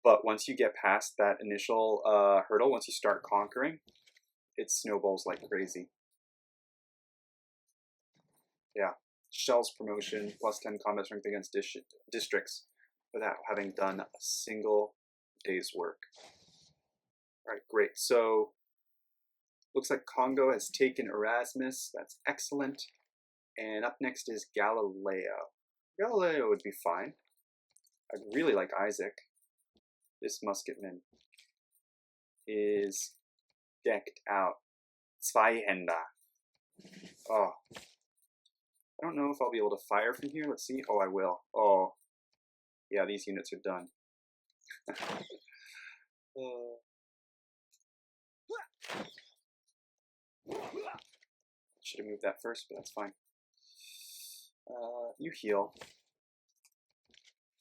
but once you get past that initial hurdle, once you start conquering, it snowballs like crazy. Yeah, Shell's promotion, +10 combat strength against districts without having done a single day's work. All right, great. So looks like Congo has taken Erasmus. That's excellent. And up next is Galileo. Galileo would be fine. I'd really like Isaac. This musketman is decked out. Zweihänder. Oh. I don't know if I'll be able to fire from here. Let's see. Oh, I will. Oh. Yeah, these units are done. Should have moved that first, but that's fine. You heal.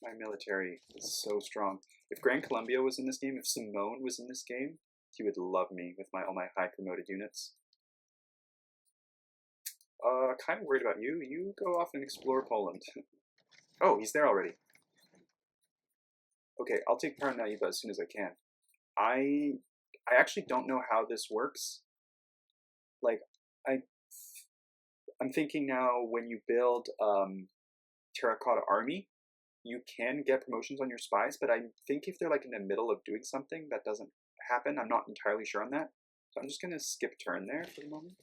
My military is so strong. If Gran Colombia was in this game, if Simone was in this game, he would love me with all my high promoted units. Kind of worried about you. You go off and explore Poland. Oh, he's there already. Okay, I'll take Paranaiba as soon as I can. I actually don't know how this works. Like, I'm thinking now when you build Terracotta Army, you can get promotions on your spies, but I think if they're like in the middle of doing something, that doesn't happen. I'm not entirely sure on that. So I'm just going to skip turn there for the moment.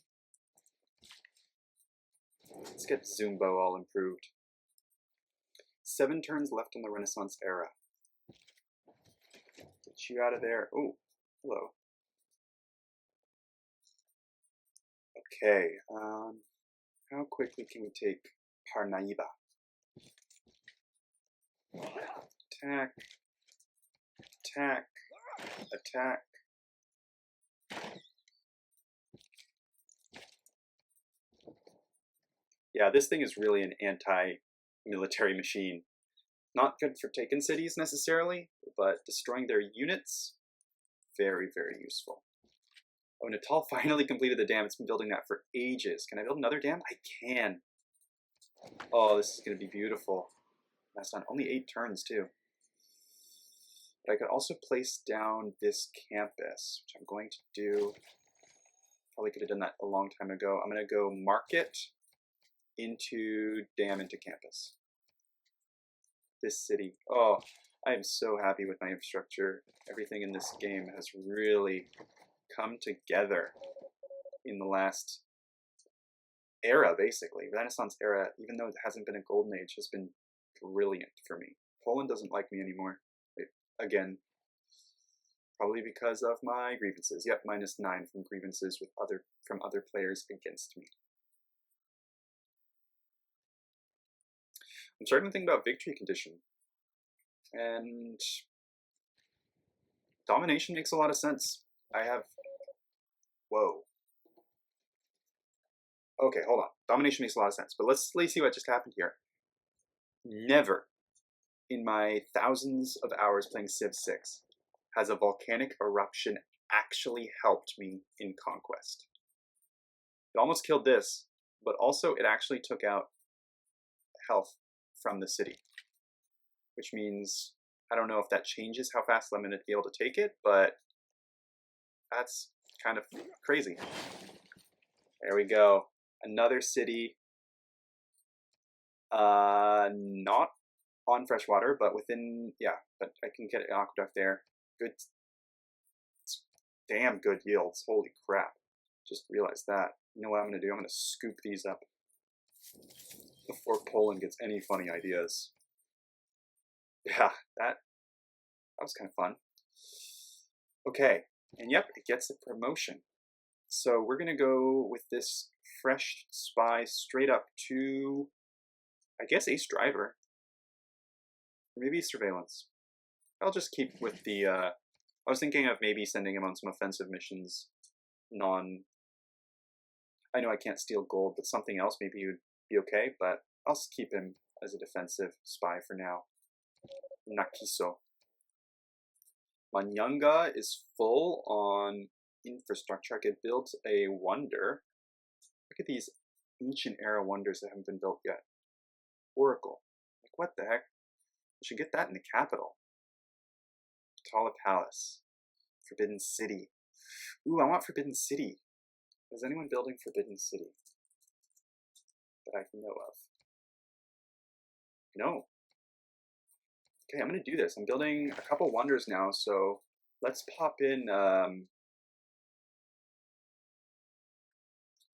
Let's get Zumbo all improved. 7 turns left in the Renaissance era. Get you out of there. Oh, hello. Okay, how quickly can we take Parnaíba? Attack, attack, attack. Yeah, this thing is really an anti-military machine. Not good for taking cities necessarily, but destroying their units, very, very useful. Oh, Natal finally completed the dam. It's been building that for ages. Can I build another dam? I can. Oh, this is going to be beautiful. That's on only 8 turns, too. But I could also place down this campus, which I'm going to do. Probably could have done that a long time ago. I'm going to go market. into campus. This city. I am so happy with my infrastructure. Everything in this game has really come together in the last era, basically. Renaissance era, even though it hasn't been a golden age, has been brilliant for me. Poland doesn't like me anymore. Again, probably because of my grievances. Yep, -9 from grievances from other players against me. I'm starting to think about victory condition. And domination makes a lot of sense. Whoa. Okay, hold on. Domination makes a lot of sense, but let's see what just happened here. Never in my thousands of hours playing Civ 6 has a volcanic eruption actually helped me in conquest. It almost killed this, but also it actually took out health from the city, which means I don't know if that changes how fast I'm going to be able to take it, but that's kind of crazy. There we go. Another city, not on freshwater, but within, but I can get an aqueduct there. Good, damn good yields. Holy crap. Just realized that. You know what I'm going to do? I'm going to scoop these up before Poland gets any funny ideas. Yeah, that was kind of fun. Okay, and yep, it gets a promotion. So we're going to go with this fresh spy straight up to, I guess, ace driver. Or maybe surveillance. I'll just keep with the, I was thinking of maybe sending him on some offensive missions, I know I can't steal gold, but something else maybe would be okay, but I'll just keep him as a defensive spy for now. Nakiso. Manyanga is full on infrastructure. I could build a wonder. Look at these ancient era wonders that haven't been built yet. Oracle. Like, what the heck? We should get that in the capital. Tala Palace. Forbidden City. Ooh, I want Forbidden City. Is anyone building Forbidden City that I know of? No. Okay, I'm going to do this. I'm building a couple wonders now, so let's pop in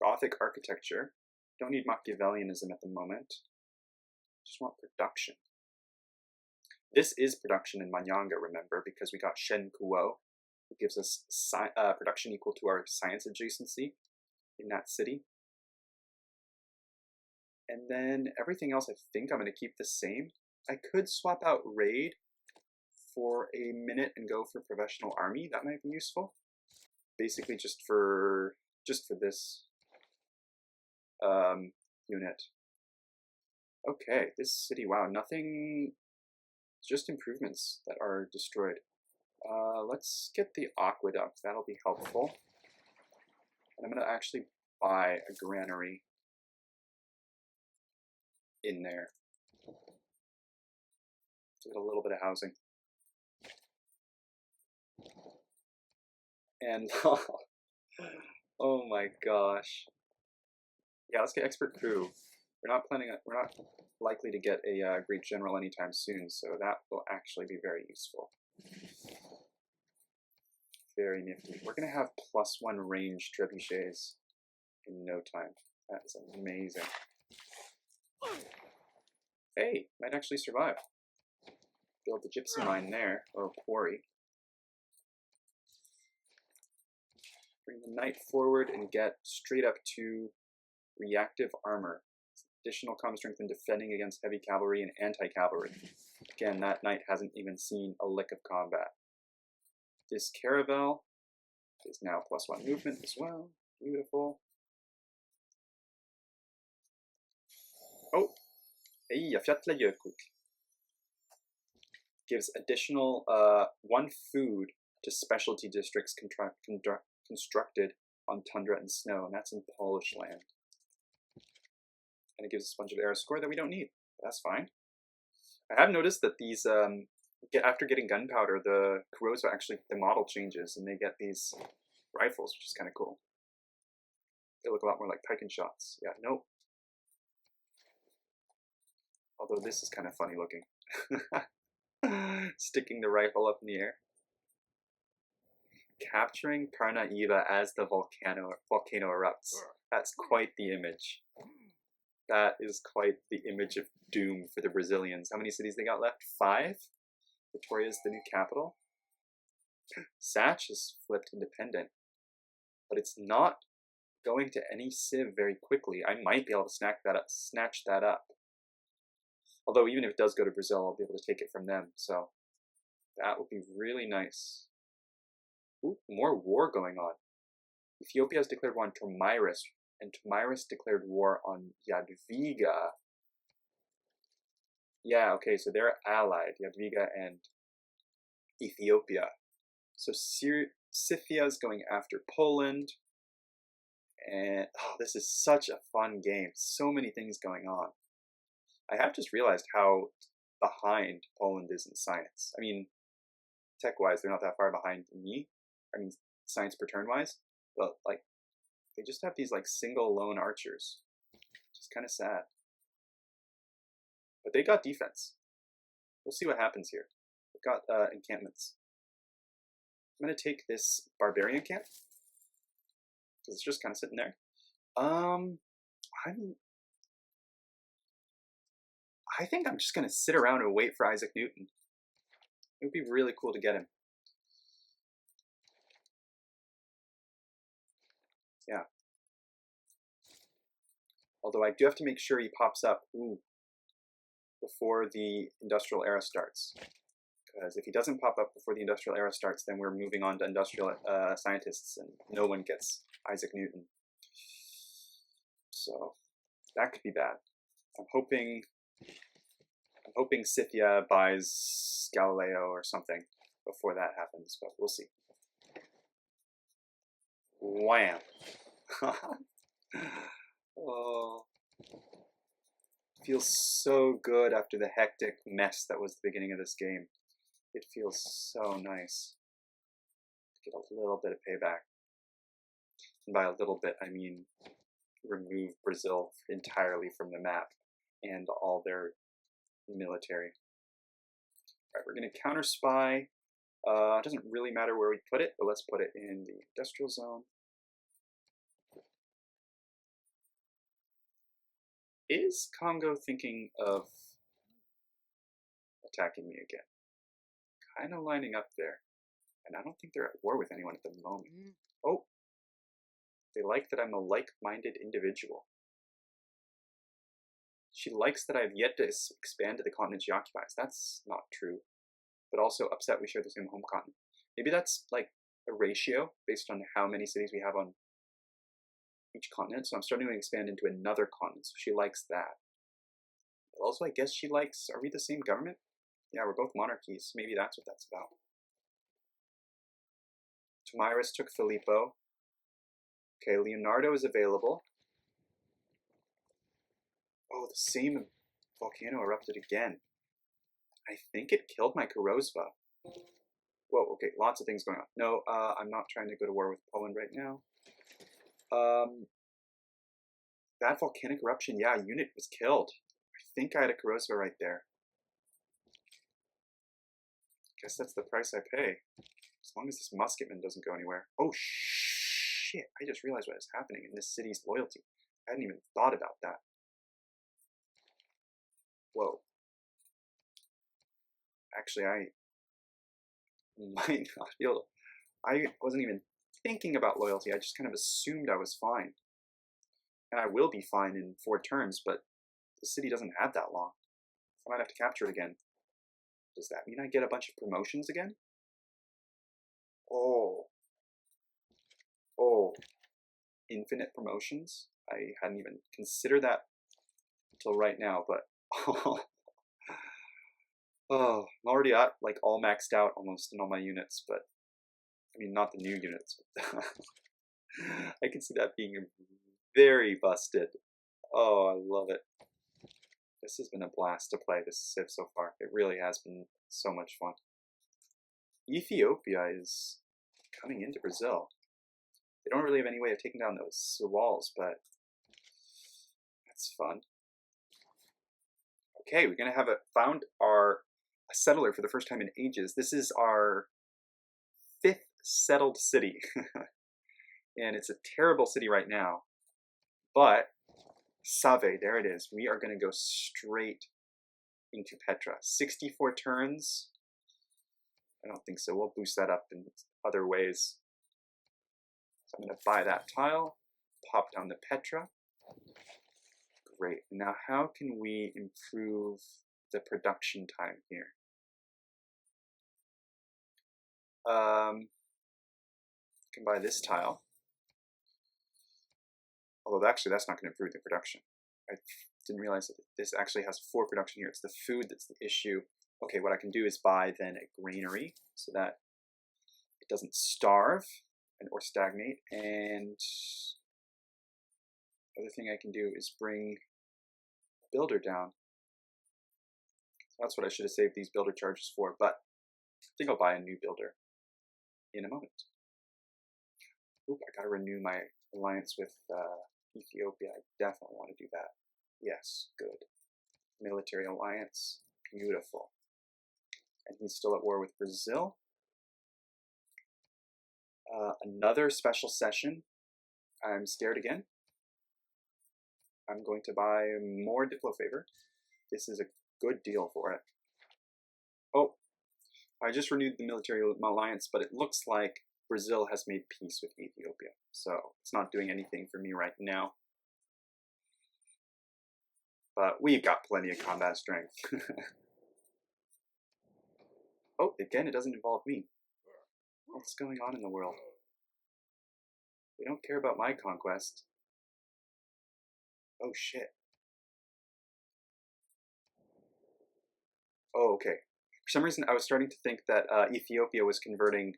Gothic architecture. Don't need Machiavellianism at the moment. Just want production. This is production in Manyanga, remember, because we got Shen Kuo. It gives us production equal to our science adjacency in that city. And then everything else I think I'm going to keep the same. I could swap out raid for a minute and go for professional army. That might be useful. Basically just for this unit. Okay, this city, wow, nothing, just improvements that are destroyed. Let's get the aqueduct, that'll be helpful. And I'm going to actually buy a granary in there to get a little bit of housing. And, oh my gosh. Yeah, let's get expert crew. We're not likely to get a great general anytime soon, so that will actually be very useful. Very nifty. We're going to have +1 range trebuchets in no time. That is amazing. Hey, might actually survive. Build the gypsum mine there, or quarry. Bring the knight forward and get straight up to reactive armor. Additional common strength in defending against heavy cavalry and anti-cavalry. Again, that knight hasn't even seen a lick of combat. This caravel is now +1 movement as well. Beautiful. Oh, hey, jag fjättlar jökuk. Gives additional 1 food to specialty districts constructed on tundra and snow, and that's in Polish land. And it gives us a bunch of arrow score that we don't need. That's fine. I have noticed that these, after getting gunpowder, the Kuros actually, the model changes, and they get these rifles, which is kind of cool. They look a lot more like pike and shots. Yeah, nope. Although this is kind of funny looking. Sticking the rifle up in the air. Capturing Parnaíba as the volcano erupts. That's quite the image. That is quite the image of doom for the Brazilians. How many cities they got left? 5? Vitoria's the new capital. Sach is flipped independent. But it's not going to any civ very quickly. I might be able to snatch that up. Although even if it does go to Brazil, I'll be able to take it from them. So that would be really nice. Ooh, more war going on. Ethiopia has declared war on Tomyris, and Tomyris declared war on Jadwiga. Yeah, okay, so they're allied, Jadwiga and Ethiopia. So Scythia is going after Poland. And oh, this is such a fun game. So many things going on. I have just realized how behind Poland is in science. I mean, tech-wise, they're not that far behind me. I mean, science per turn-wise. But, like, they just have these, like, single lone archers. Which is kind of sad. But they got defense. We'll see what happens here. They've got encampments. I'm going to take this barbarian camp. Because it's just kind of sitting there. I think I'm just going to sit around and wait for Isaac Newton. It would be really cool to get him. Yeah. Although I do have to make sure he pops up before the industrial era starts. Because if he doesn't pop up before the industrial era starts, then we're moving on to industrial scientists, and no one gets Isaac Newton. So that could be bad. I'm hoping Scythia buys Galileo or something before that happens, but we'll see. Wham! Oh, feels so good after the hectic mess that was the beginning of this game. It feels so nice to get a little bit of payback. And by a little bit, I mean remove Brazil entirely from the map and all their military. All right, we're going to counter spy. It doesn't really matter where we put it, but let's put it in the industrial zone. Is Congo thinking of attacking me again? Kind of lining up there. And I don't think they're at war with anyone at the moment. Oh, they like that I'm a like-minded individual. She likes that I've yet to expand to the continent she occupies. That's not true. But also upset we share the same home continent. Maybe that's like a ratio based on how many cities we have on each continent. So I'm starting to expand into another continent. So she likes that. But also I guess she likes, are we the same government? Yeah, we're both monarchies. Maybe that's what that's about. Tomyris took Filippo. Okay, Leonardo is available. Oh, the same volcano erupted again. I think it killed my Rozvi. Whoa, okay, lots of things going on. No, I'm not trying to go to war with Poland right now. That volcanic eruption, yeah, a unit was killed. I think I had a Rozvi right there. Guess that's the price I pay. As long as this musketman doesn't go anywhere. Oh, shit. I just realized what is happening in this city's loyalty. I hadn't even thought about that. Whoa. Actually, I might not be able to. I wasn't even thinking about loyalty. I just kind of assumed I was fine. And I will be fine in 4 turns, but the city doesn't have that long. I might have to capture it again. Does that mean I get a bunch of promotions again? Oh. Oh. Infinite promotions? I hadn't even considered that until right now, but oh, I'm already at like all maxed out almost in all my units, but I mean not the new units. I can see that being very busted. Oh, I love it. This has been a blast to play this civ so far. It really has been so much fun. Ethiopia is coming into Brazil. They don't really have any way of taking down those walls, but that's fun. Okay, we're gonna have found a settler for the first time in ages. This is our 5th settled city. And it's a terrible city right now. But Save, there it is. We are gonna go straight into Petra. 64 turns. I don't think so. We'll boost that up in other ways. So I'm going to buy that tile, pop down the Petra. Great. Now how can we improve the production time here? Can buy this tile. Although actually that's not going to improve the production. I didn't realize that this actually has 4 production here. It's the food that's the issue. Okay, what I can do is buy then a granary so that it doesn't starve or stagnate. And the other thing I can do is bring a builder down. That's what I should have saved these builder charges for, but I think I'll buy a new builder in a moment. Oop, I gotta renew my alliance with Ethiopia. I definitely want to do that. Yes, good. Military alliance, beautiful. And he's still at war with Brazil. Another special session. I'm scared again. I'm going to buy more Diplo favor. This is a good deal for it. Oh, I just renewed the military alliance, but it looks like Brazil has made peace with Ethiopia. So it's not doing anything for me right now. But we've got plenty of combat strength. Oh, again, it doesn't involve me. What's going on in the world? They don't care about my conquest. Oh, shit. Oh, okay. For some reason, I was starting to think that Ethiopia was converting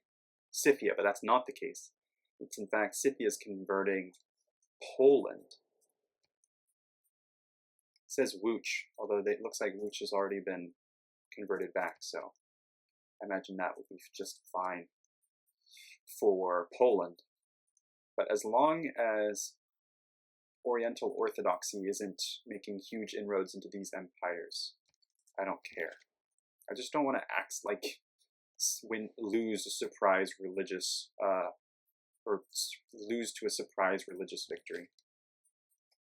Scythia, but that's not the case. It's in fact, Scythia is converting Poland. It says Wuch, although it looks like Wuch has already been converted back, so I imagine that would be just fine for Poland. But as long as Oriental Orthodoxy isn't making huge inroads into these empires, I don't care. I just don't want to act like lose a surprise religious or lose to a surprise religious victory.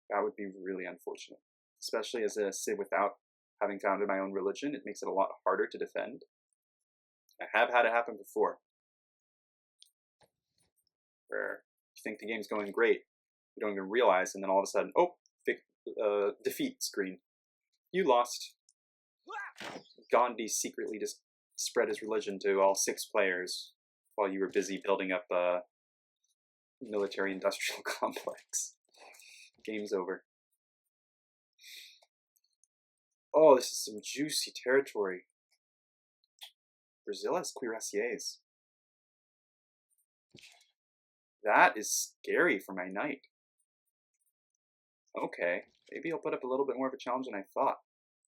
That would be really unfortunate, especially as a Civ without having founded my own religion. It makes it a lot harder to defend. I have had it happen before, where you think the game's going great, you don't even realize, and then all of a sudden, oh, defeat screen. You lost. Gandhi secretly just spread his religion to all 6 players while you were busy building up a military-industrial complex. Game's over. Oh, this is some juicy territory. Brazil has cuirassiers. That is scary for my knight. Okay, maybe I'll put up a little bit more of a challenge than I thought.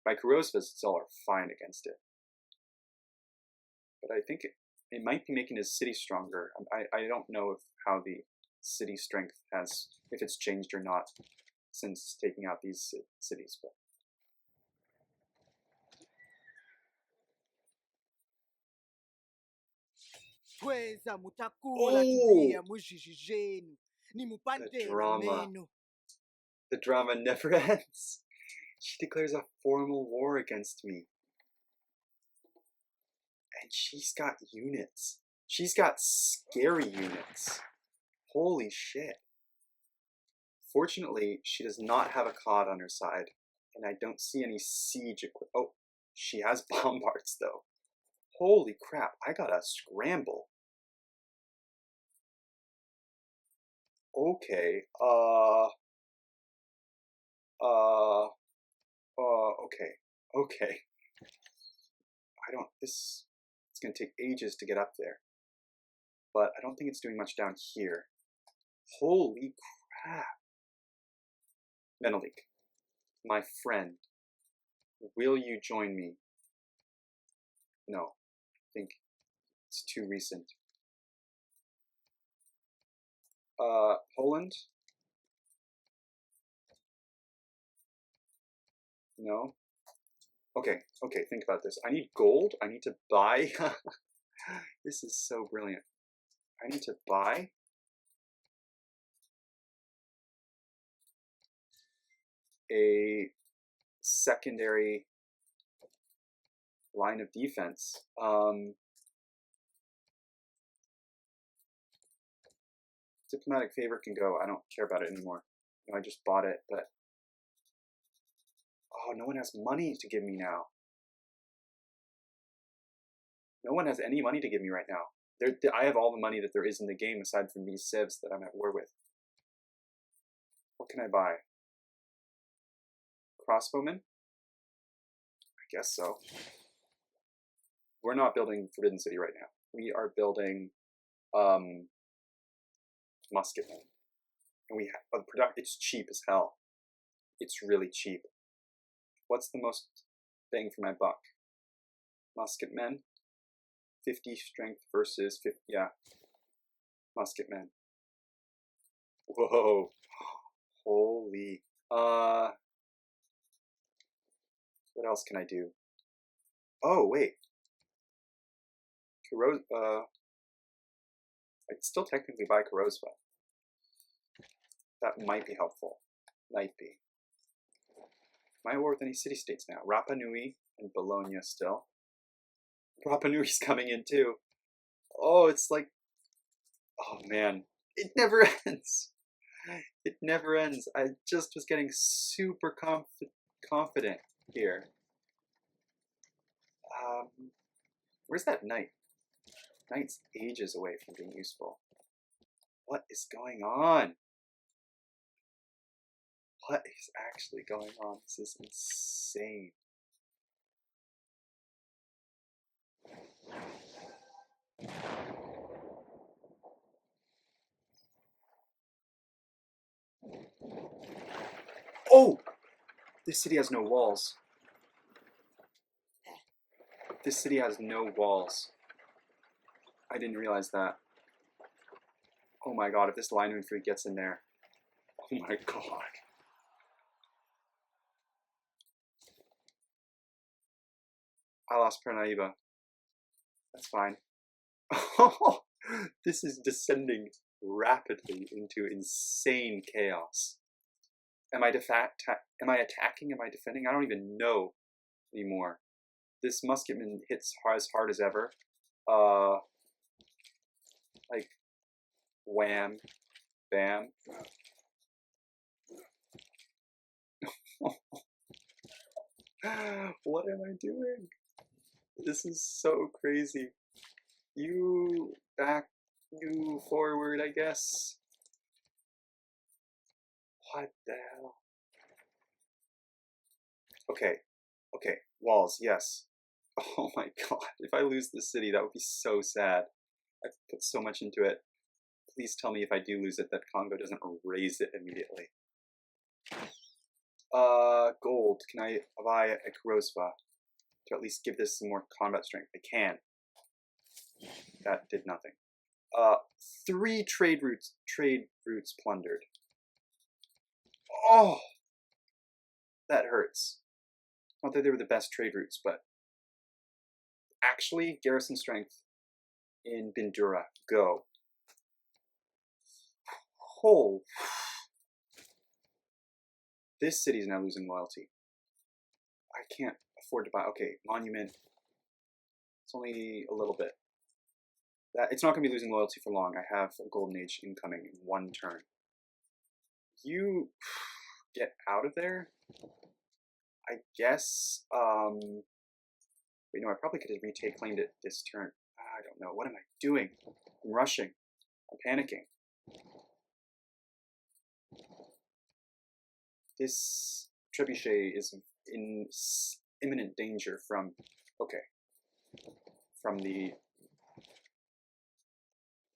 My Kurosvas still are fine against it. But I think it might be making his city stronger. I don't know how the city strength has, if it's changed or not since taking out these cities. But the drama. The drama never ends. She declares a formal war against me. And she's got units. She's got scary units. Holy shit. Fortunately, she does not have a COD on her side. And I don't see any siege equipment. Oh, she has bombards though. Holy crap, I gotta scramble. Okay, okay. It's gonna take ages to get up there. But I don't think it's doing much down here. Holy crap. Menelik, my friend, will you join me? No, I think it's too recent. Poland? No. Okay, think about this. I need gold. I need to buy. This is so brilliant. I need to buy a secondary line of defense. Diplomatic favor can go. I don't care about it anymore. I just bought it, but oh, no one has money to give me now. No one has any money to give me right now. I have all the money that there is in the game aside from these civs that I'm at war with. What can I buy? Crossbowmen? I guess so. We're not building Forbidden City right now. We are building musketmen. And we have it's cheap as hell. It's really cheap. What's the most bang for my buck? Musketmen. 50 strength versus 50, yeah. Musketmen. Whoa. Holy. What else can I do? Oh, wait. I'd still technically buy Rozvi. That might be helpful. Might be. Am I at war with any city-states now? Rapa Nui and Bologna still. Rapa Nui's coming in too. Oh, it's like... Oh, man. It never ends. It never ends. I just was getting super confident here. Where's that knight? Knight's ages away from being useful. What is going on? What is actually going on? This is insane. Oh! This city has no walls. This city has no walls. I didn't realize that. Oh my god, if this line infantry gets in there. Oh my god. I lost Pranaiva. That's fine. This is descending rapidly into insane chaos. Am I attacking? Am I defending? I don't even know anymore. This musketman hits as hard as ever. Like, wham, bam. What am I doing? This is so crazy. You back, you forward, I guess. What the hell? Okay, walls, yes. Oh my god, if I lose this city, that would be so sad. I've put so much into it. Please tell me if I do lose it that Congo doesn't raise it immediately. Gold. Can I buy a Rozvi to at least give this some more combat strength? I can. That did nothing. 3 trade routes plundered. Oh! That hurts. Not that they were the best trade routes, but actually, garrison strength in Bindura. Go. Oh. This city is now losing loyalty. I can't afford to buy. Okay, monument. It's only a little bit. It's not going to be losing loyalty for long. I have a golden age incoming in 1 turn. You get out of there? I guess, wait, no, I probably could have claimed it this turn. I don't know. What am I doing? I'm rushing. I'm panicking. This trebuchet is in imminent danger from, from the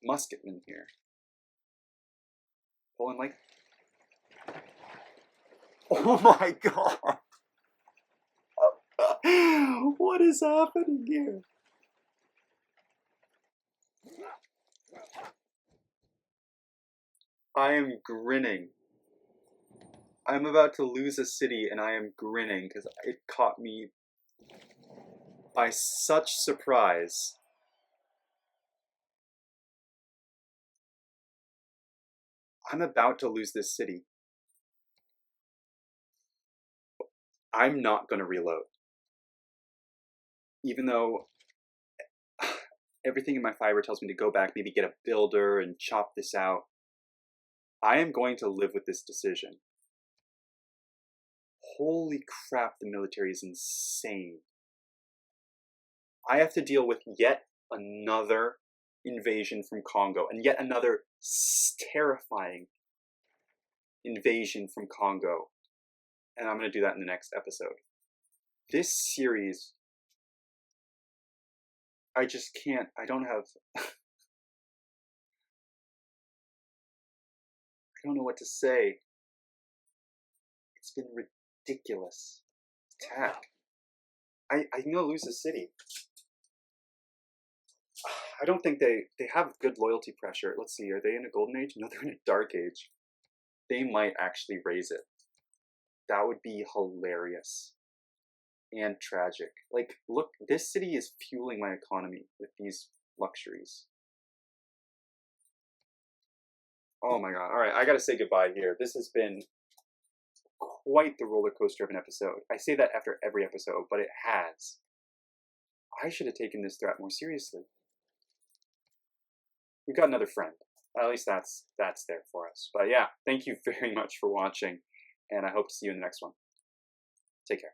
musketmen here. Pulling like, oh my god! What is happening here? I am grinning. I'm about to lose a city and I am grinning because it caught me by such surprise. I'm about to lose this city. I'm not going to reload. Even though everything in my fiber tells me to go back, maybe get a builder and chop this out, I am going to live with this decision. Holy crap, the military is insane. I have to deal with yet another invasion from Congo, and yet another terrifying invasion from Congo. And I'm going to do that in the next episode. This series, I just can't, I don't know what to say. It's been ridiculous. Attack. I'm going to lose the city. I don't think they have good loyalty pressure. Let's see, are they in a golden age? No, they're in a dark age. They might actually raise it. That would be hilarious and tragic. Like, look, this city is fueling my economy with these luxuries. Oh my god. All right, I gotta say goodbye here. This has been quite the roller coaster of an episode. I say that after every episode, but it has. I should have taken this threat more seriously. We've got another friend. At least that's there for us. But yeah, thank you very much for watching, and I hope to see you in the next one. Take care.